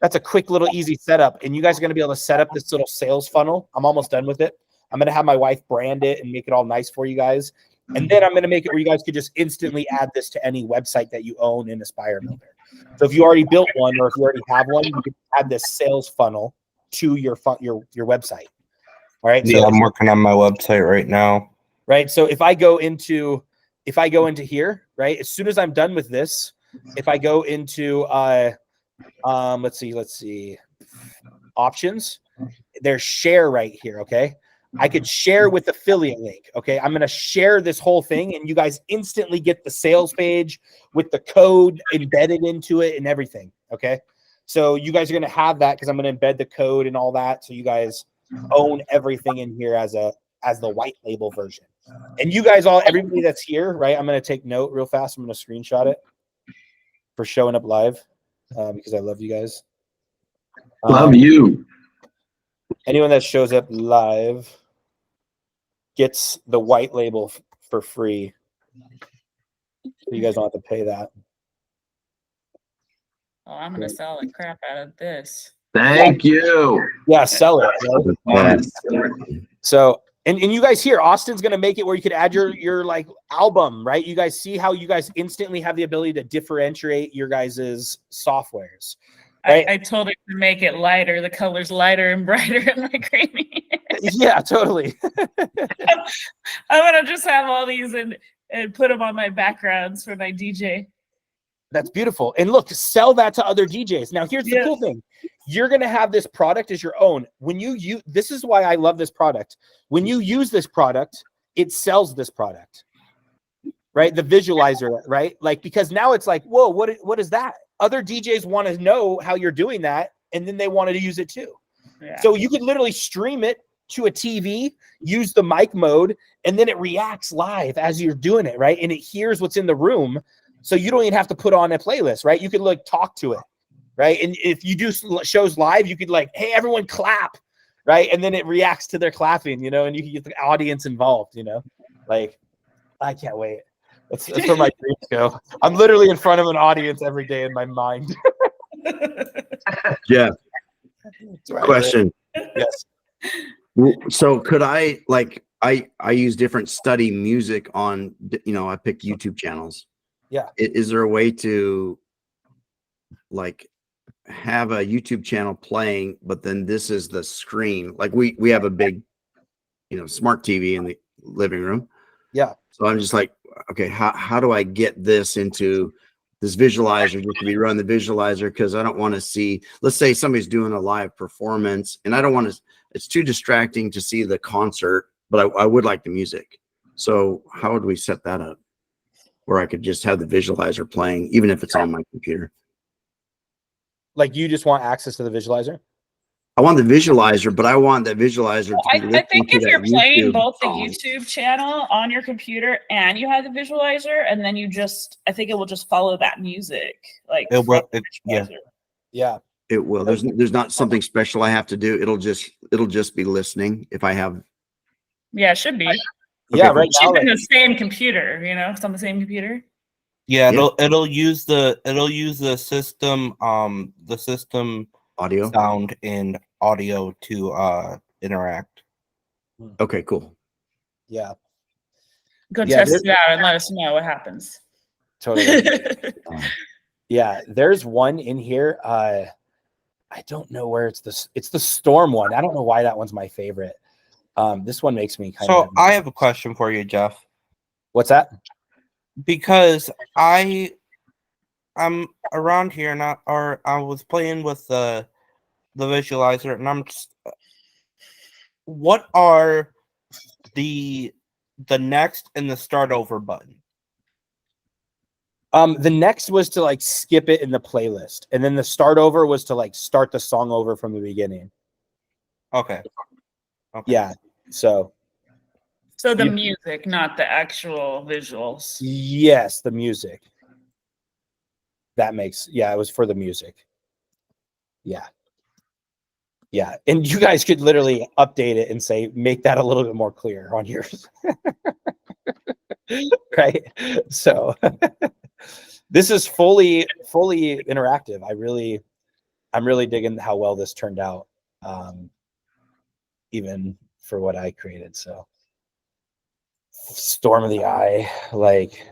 that's a quick little easy setup. And you guys are going to be able to set up this little sales funnel. I'm almost done with it. I'm going to have my wife brand it and make it all nice for you guys. And then I'm going to make it where you guys could just instantly add this to any website that you own in Aspire Builder. So if you already built one or if you already have one, you can add this sales funnel to your website. All right. Yeah, so, I'm working on my website right now. Right. So if I go into here, right, as soon as I'm done with this, if I go into let's see, options, there's share right here. Okay. I could share with affiliate link. Okay. I'm going to share this whole thing and you guys instantly get the sales page with the code embedded into it and everything. Okay. So you guys are going to have that because I'm going to embed the code and all that. So you guys own everything in here as the white label version. And you guys everybody that's here, right? I'm going to take note real fast. I'm going to screenshot it for showing up live because I love you guys. Love you. Anyone that shows up live gets the white label for free. So you guys don't have to pay that. Oh, I'm gonna sell the crap out of this. Thank you. Yeah, sell it. Right? Yeah. So, and you guys here, Austin's going to make it where you could add your like album, right? You guys see how you guys instantly have the ability to differentiate your guys's softwares. Right? I told it to make it lighter, the colors lighter and brighter and like creamy. Yeah, totally. I want to just have all these and put them on my backgrounds for my DJ. That's beautiful. And look, sell that to other DJs. Now, here's the cool thing. You're going to have this product as your own. When you use, this is why I love this product. When you use this product, it sells this product, right? The visualizer, right? Like, because now it's like, whoa, what is that? Other DJs want to know how you're doing that. And then they wanted to use it too. Yeah. So you could literally stream it to a TV, use the mic mode, and then it reacts live as you're doing it, right? And it hears what's in the room. So you don't even have to put on a playlist, right? You could like talk to it, right? And if you do shows live, you could like, hey, everyone clap, right? And then it reacts to their clapping, and you can get the audience involved, like I can't wait. That's where my dreams go. I'm literally in front of an audience every day in my mind. Yeah. That's where I live. Question. Yes. So could I I use different study music on, I pick YouTube channels. Yeah. Is there a way to like have a YouTube channel playing, but then this is the screen? Like we have a big, smart TV in the living room. Yeah. So I'm just like, okay, how do I get this into this visualizer, just to be run the visualizer? Because I don't want to see, let's say somebody's doing a live performance and I don't want to, it's too distracting to see the concert, but I would like the music. So how would we set that up where I could just have the visualizer playing, even if it's on my computer? Like you just want access to the visualizer? I want the visualizer, but I want that visualizer to be I think if you're playing YouTube both the song. YouTube channel on your computer and you have the visualizer, and then I think it will just follow that music. Like It will. from the Yeah. visualizer. Yeah. It will. There's not something special I have to do. It'll just be listening if I have. Yeah, it should be. Yeah, Okay, right now. It's in Like, the same computer, it's on the same computer. Yeah, Yeah. it'll use the system Audio. sound and audio to interact. Okay, cool. yeah, Go Yeah, test it out and let us know what happens. totally. Yeah, there's one in here. I don't know where it's the storm one. I don't know why that one's my favorite. This one makes me kind of. So I have a question for you, Jeff, What's that? because I'm around here or I was playing with the visualizer, and I'm just, what are the next and the start over button? The next was to like skip it in the playlist, and then the start over was to like start the song over from the beginning. Okay. Yeah. So So the You- music, not the actual visuals. yes, the music. It was for the music. Yeah. Yeah. And you guys could literally update it and say, make that a little bit more clear on yours. Right. So this is fully interactive. I'm really digging how well this turned out. Even for what I created. So Storm of the Eye, like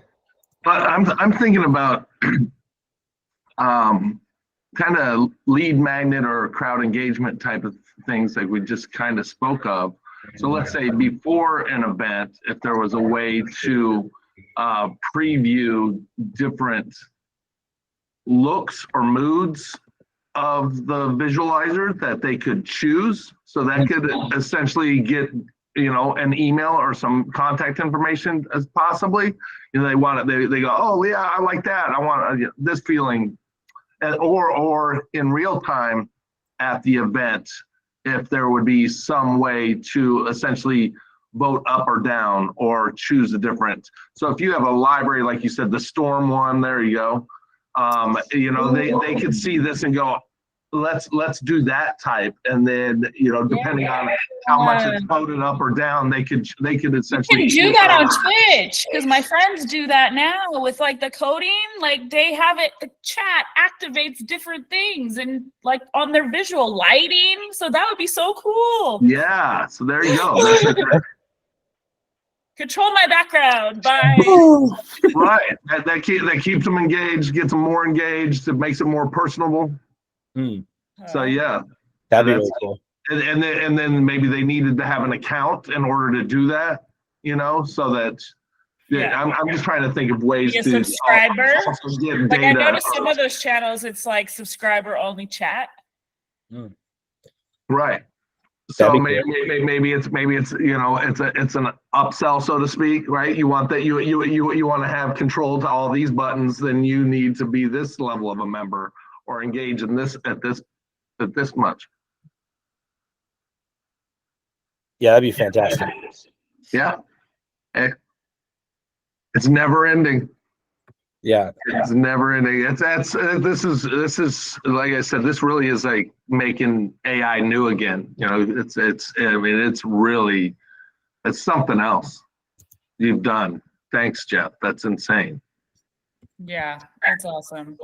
But I'm thinking about kind of lead magnet or crowd engagement type of things that we just kind of spoke of. So let's say before an event, if there was a way to preview different looks or moods of the visualizer that they could choose, so that could essentially get an email or some contact information as possibly. They want it. They go, oh yeah, I like that. I want this feeling, or in real time at the event, if there would be some way to essentially vote up or down or choose a different. So if you have a library, like you said, the Storm one, there you go. They could see this and go, let's do that type, and then depending on how much it's voted up or down, they could essentially You can do that on Twitch, because my friends do that now with like the coding. Like they have it, the chat activates different things and like on their visual lighting. So that would be so cool. Yeah, so there you go. Control my background by Right. That keeps them engaged, gets them more engaged, it makes it more personable. So yeah. that'd be really cool. And then maybe they needed to have an account in order to do that, so that Yeah. I'm just trying to think of ways Be a to subscriber. also get Like I data. noticed some of those channels, it's like subscriber only chat. Right. So That'd be maybe it's it's an upsell, so to speak, right? You want that you want to have control to all these buttons, then you need to be this level of a member or engage in this at this much. Yeah, that'd be fantastic. Yeah. It's never ending. Yeah. It's never ending. This is like I said, this really is like making AI new again. You know, I mean, it's something else you've done. Thanks, Jeff. That's insane. Yeah, that's awesome.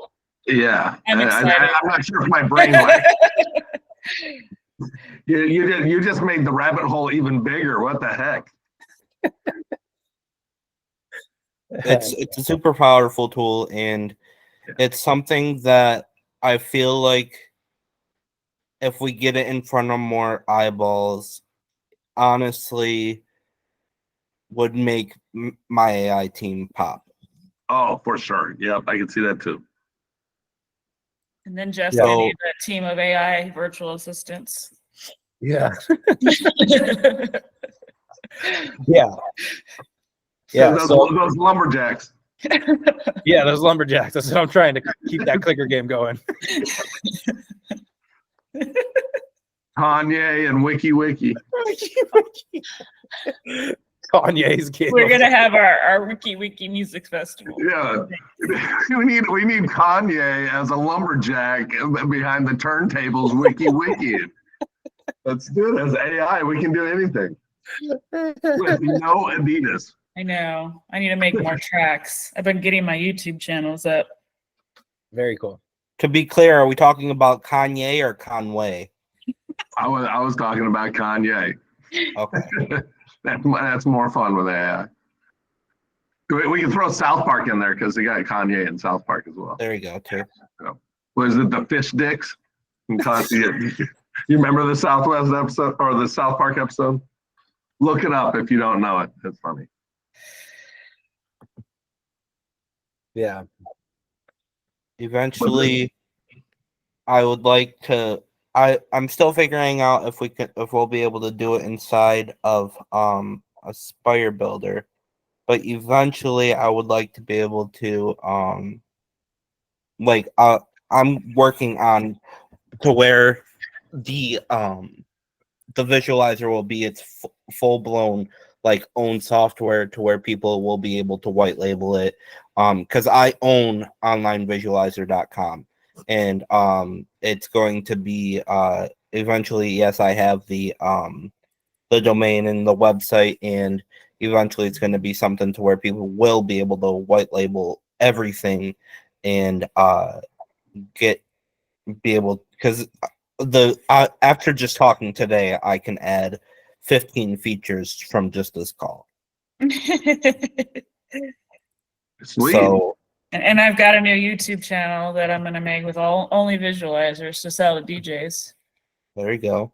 Yeah. I'm excited. I'm not sure if my brain like you just made the rabbit hole even bigger. What the heck? It's a super powerful tool, and it's something that I feel like if we get it in front of more eyeballs, honestly, would make my AI team pop. Oh, for sure. Yep, I can see that too. And then Jeff's Yeah. gonna need a team of AI virtual assistants. Yeah. Yeah. Yeah. those, So those lumberjacks. yeah, those lumberjacks. That's what I'm trying to keep that clicker game going. Kanye and Wiki. Kanye's game. We're gonna have our Wiki music festival. Yeah, we need Kanye as a lumberjack behind the turntables. Wiki. Let's do it as AI. We can do anything with no Adidas. I know. I need to make more tracks. I've been getting my YouTube channels up. Very cool. To be clear, are we talking about Kanye or Conway? I was talking about Kanye. Okay. That's more fun with AI. We can throw South Park in there because they got Kanye in South Park as well. There you go, too. Was it the Fish Dicks? You remember the Southwest episode or the South Park episode? Look it up if you don't know it. It's funny. Yeah. Eventually, I would like to. I'm still figuring out if we'll be able to do it inside of a Spire Builder, but eventually I would like to be able to I'm working on to where the visualizer will be its full blown like own software to where people will be able to white label it because I own onlinevisualizer.com. And it's going to be eventually, yes, I have the domain and the website, and eventually it's going to be something to where people will be able to white label everything and be able, because after just talking today, I can add 15 features from just this call. Sweet. So And I've got a new YouTube channel that I'm gonna make with only visualizers to sell to DJs. there you go.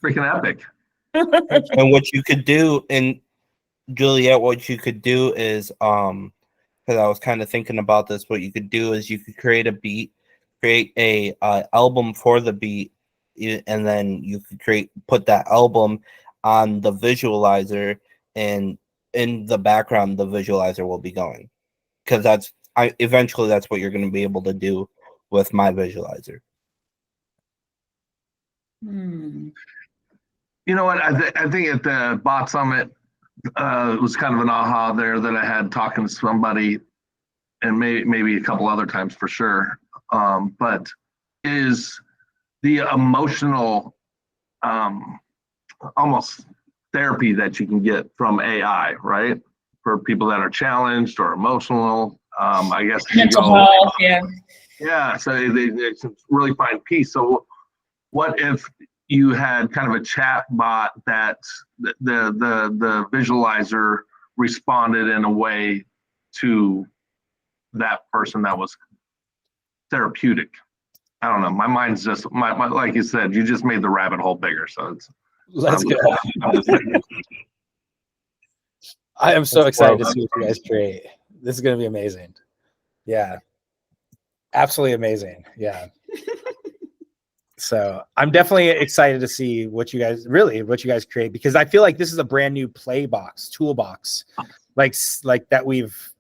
Freaking epic. And what you could do, and Juliet, what you could do is because I was kind of thinking about this, what you could do is you could create a beat, create a album for the beat, and then you could put that album on the visualizer, and in the background the visualizer will be going, because eventually that's what you're going to be able to do with my visualizer. You know what? I think at the Bot Summit, it was kind of an aha there that I had talking to somebody, and maybe a couple other times for sure. But is the emotional, almost therapy that you can get from AI, right? For people that are challenged or emotional, I guess. Mental health, yeah. Yeah, so they really find peace. So what if you had kind of a chat bot that the visualizer responded in a way to that person that was therapeutic? I don't know. My mind's just my like you said, you just made the rabbit hole bigger. So Let's go. I am so excited to see what you guys create. This is going to be amazing. Yeah. Absolutely amazing. Yeah. So I'm definitely excited to see what you guys create, because I feel like this is a brand new toolbox, like that we've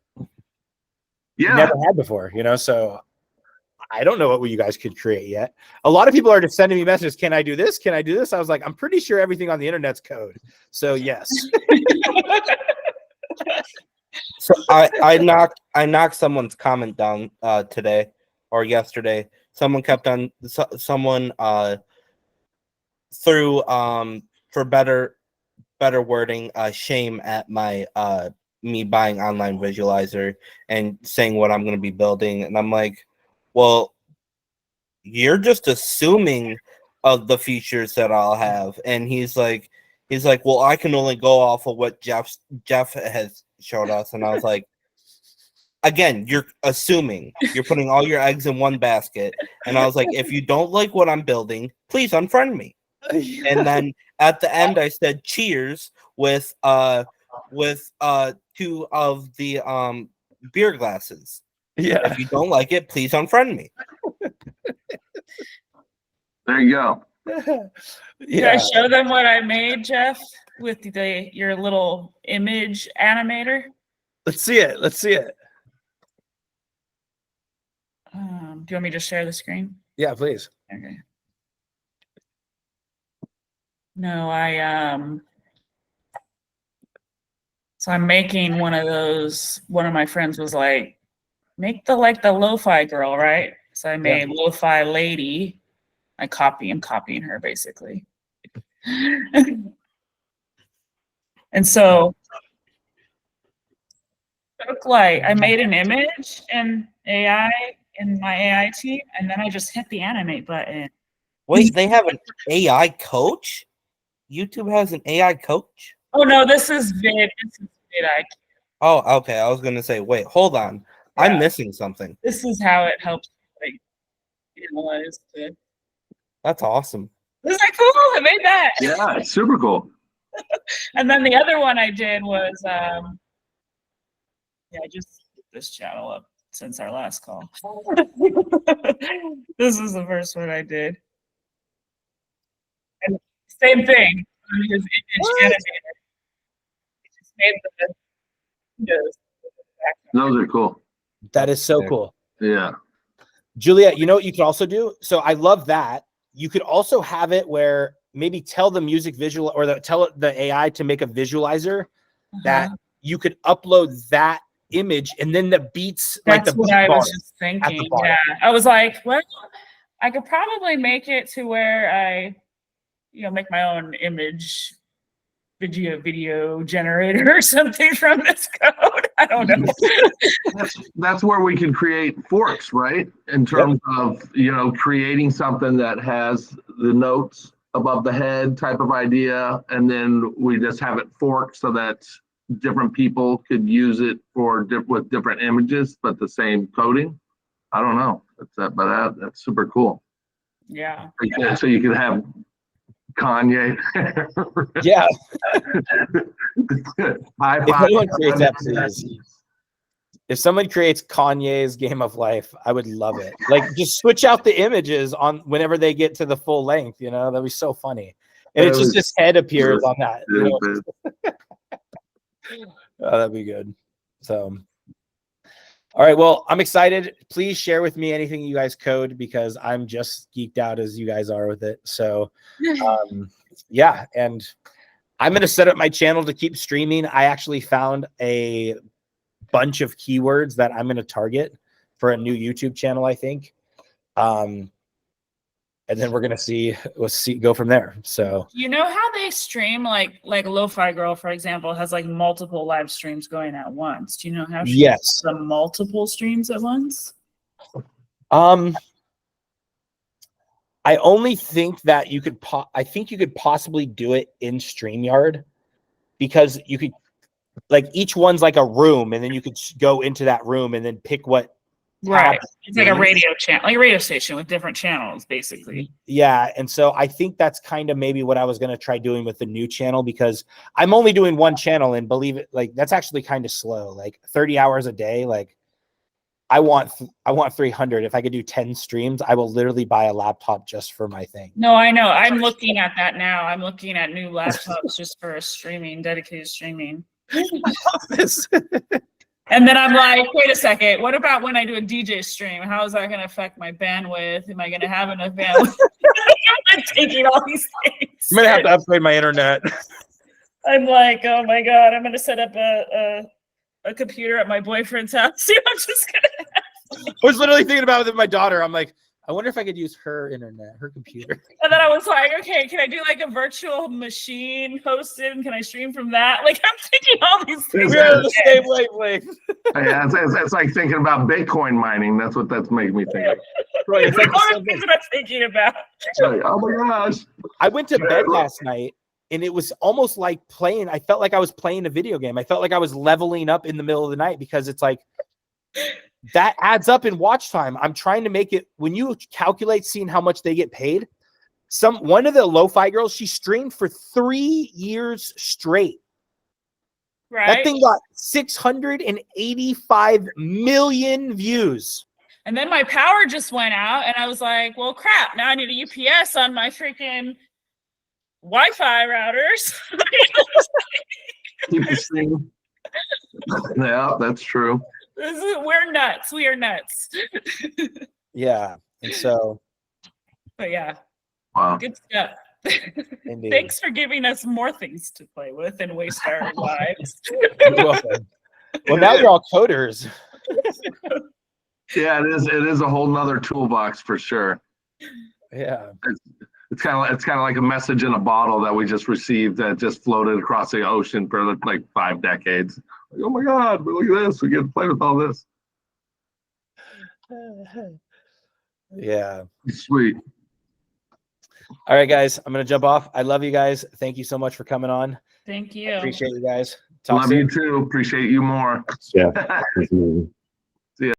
never had before, so I don't know what you guys could create yet. A lot of people are just sending me messages. Can I do this? Can I do this? I was like, I'm pretty sure everything on the internet's code. So yes. So I knocked someone's comment down today or yesterday. Someone kept on someone through for better wording shame at my me buying online visualizer and saying what I'm going to be building, and I'm like, well, you're just assuming of the features that I'll have. And he's like, well, I can only go off of what Jeff has showed us. And I was like, again, you're assuming, you're putting all your eggs in one basket. And I was like, if you don't like what I'm building, please unfriend me. And then at the end I said cheers with 2 of the beer glasses. Yeah. If you don't like it, please unfriend me. There you go. Did I show them what I made, Jeff, with your little image animator? Let's see it. Let's see it. Do you want me to share the screen? Yeah, please. Okay. No, so I'm making one of those. One of my friends was like, make the lo-fi girl, right? So I made lo-fi lady. I'm copying her basically. And so look like I made an image in AI in my AI team, and then I just hit the animate button. Wait, they have an AI coach? YouTube has an AI coach? Oh no, this is vid. This is vidIQ. Oh, okay. I was gonna say, wait, hold on. Yeah. I'm missing something. This is how it helps like analyze it. That's awesome. Isn't that cool? I made that. Yeah, it's super cool. And then the other one I did was I just put this channel up since our last call. This is the first one I did. And same thing on his image animator. He just made the windows. Those are cool. That is so cool. Yeah. Juliet, you know what you could also do? So I love that. You could also have it where maybe tell the music visual or tell the AI to make a visualizer that you could upload that image and then the beats. That's like the what beat I was bars just at the thinking. bottom. Yeah. I was like, well, I could probably make it to where I, make my own image video generator or something from this code. I don't know. That's where we can create forks, right? In terms of, creating something that has the notes above the head type of idea. And then we just have it forked so that different people could use it with different images, but the same coding. I don't know. That's super cool. Yeah. So you could have Kanye. Yeah. If anyone creates that, please. If someone creates Kanye's Game of Life, I would love it. Like, just switch out the images on whenever they get to the full length. That'd be so funny. And it's just his head appears on that. Oh, that'd be good. So, all right. Well, I'm excited. Please share with me anything you guys code because I'm just geeked out as you guys are with it. So, yeah. And I'm going to set up my channel to keep streaming. I actually found a bunch of keywords that I'm going to target for a new YouTube channel, I think. And then we're going to go from there. So, You know how they stream like Lo-Fi Girl, for example, has like multiple live streams going at once. Do you know how she does the multiple streams at once? I only think that you could possibly do it in StreamYard because you could each one's like a room and then you could go into that room and then pick what. Right. It's like a radio channel, like a radio station with different channels, basically. Yeah. And so I think that's kind of maybe what I was going to try doing with the new channel because I'm only doing one channel and believe it, that's actually kind of slow, 30 hours a day. I want 300. If I could do 10 streams, I will literally buy a laptop just for my thing. No, I know. I'm looking at that now. I'm looking at new laptops just for dedicated streaming. I love this. And then I'm like, wait a second. What about when I do a DJ stream? How is that going to affect my bandwidth? Am I going to have enough bandwidth? I'm taking all these things. I'm going to have to upgrade my internet. I'm like, oh my God, I'm going to set up a a computer at my boyfriend's house. See, I'm just gonna. I was literally thinking about it with my daughter. I'm like, I wonder if I could use her internet, her computer. And then I was like, okay, can I do like a virtual machine hosted? And can I stream from that? Like, I'm thinking all these things. We're on the same wavelength. Yeah, it's like thinking about Bitcoin mining. That's what that's making me think of. Right, It's it's like like all the the same things thing. that I'm thinking about. It's like, oh my gosh. I went to bed last night and it was almost like playing. I felt like I was playing a video game. I felt like I was leveling up in the middle of the night because it's like that adds up in watch time. I'm trying to make it when you calculate seeing how much they get paid. One of the lo-fi girls, she streamed for 3 years straight. Right. That thing got 685 million views. And then my power just went out, and I was like, well, crap. Now I need a UPS on my freaking Wi-Fi routers. Keep the stream. Yeah, that's true. We're nuts. We are nuts. Yeah. And so But yeah, Wow. good stuff. indeed. Thanks for giving us more things to play with and waste our lives. You're welcome. Well, now you're all coders. Yeah, it is a whole nother toolbox for sure. Yeah. It's kind of like a message in a bottle that we just received that just floated across the ocean for like 5 decades. Like, oh my God, look at this. We get to play with all this. Yeah. Sweet. All right, guys. I'm gonna jump off. I love you guys. Thank you so much for coming on. Thank you. Appreciate you guys. Talk Love soon. you too. Appreciate you more. Yeah.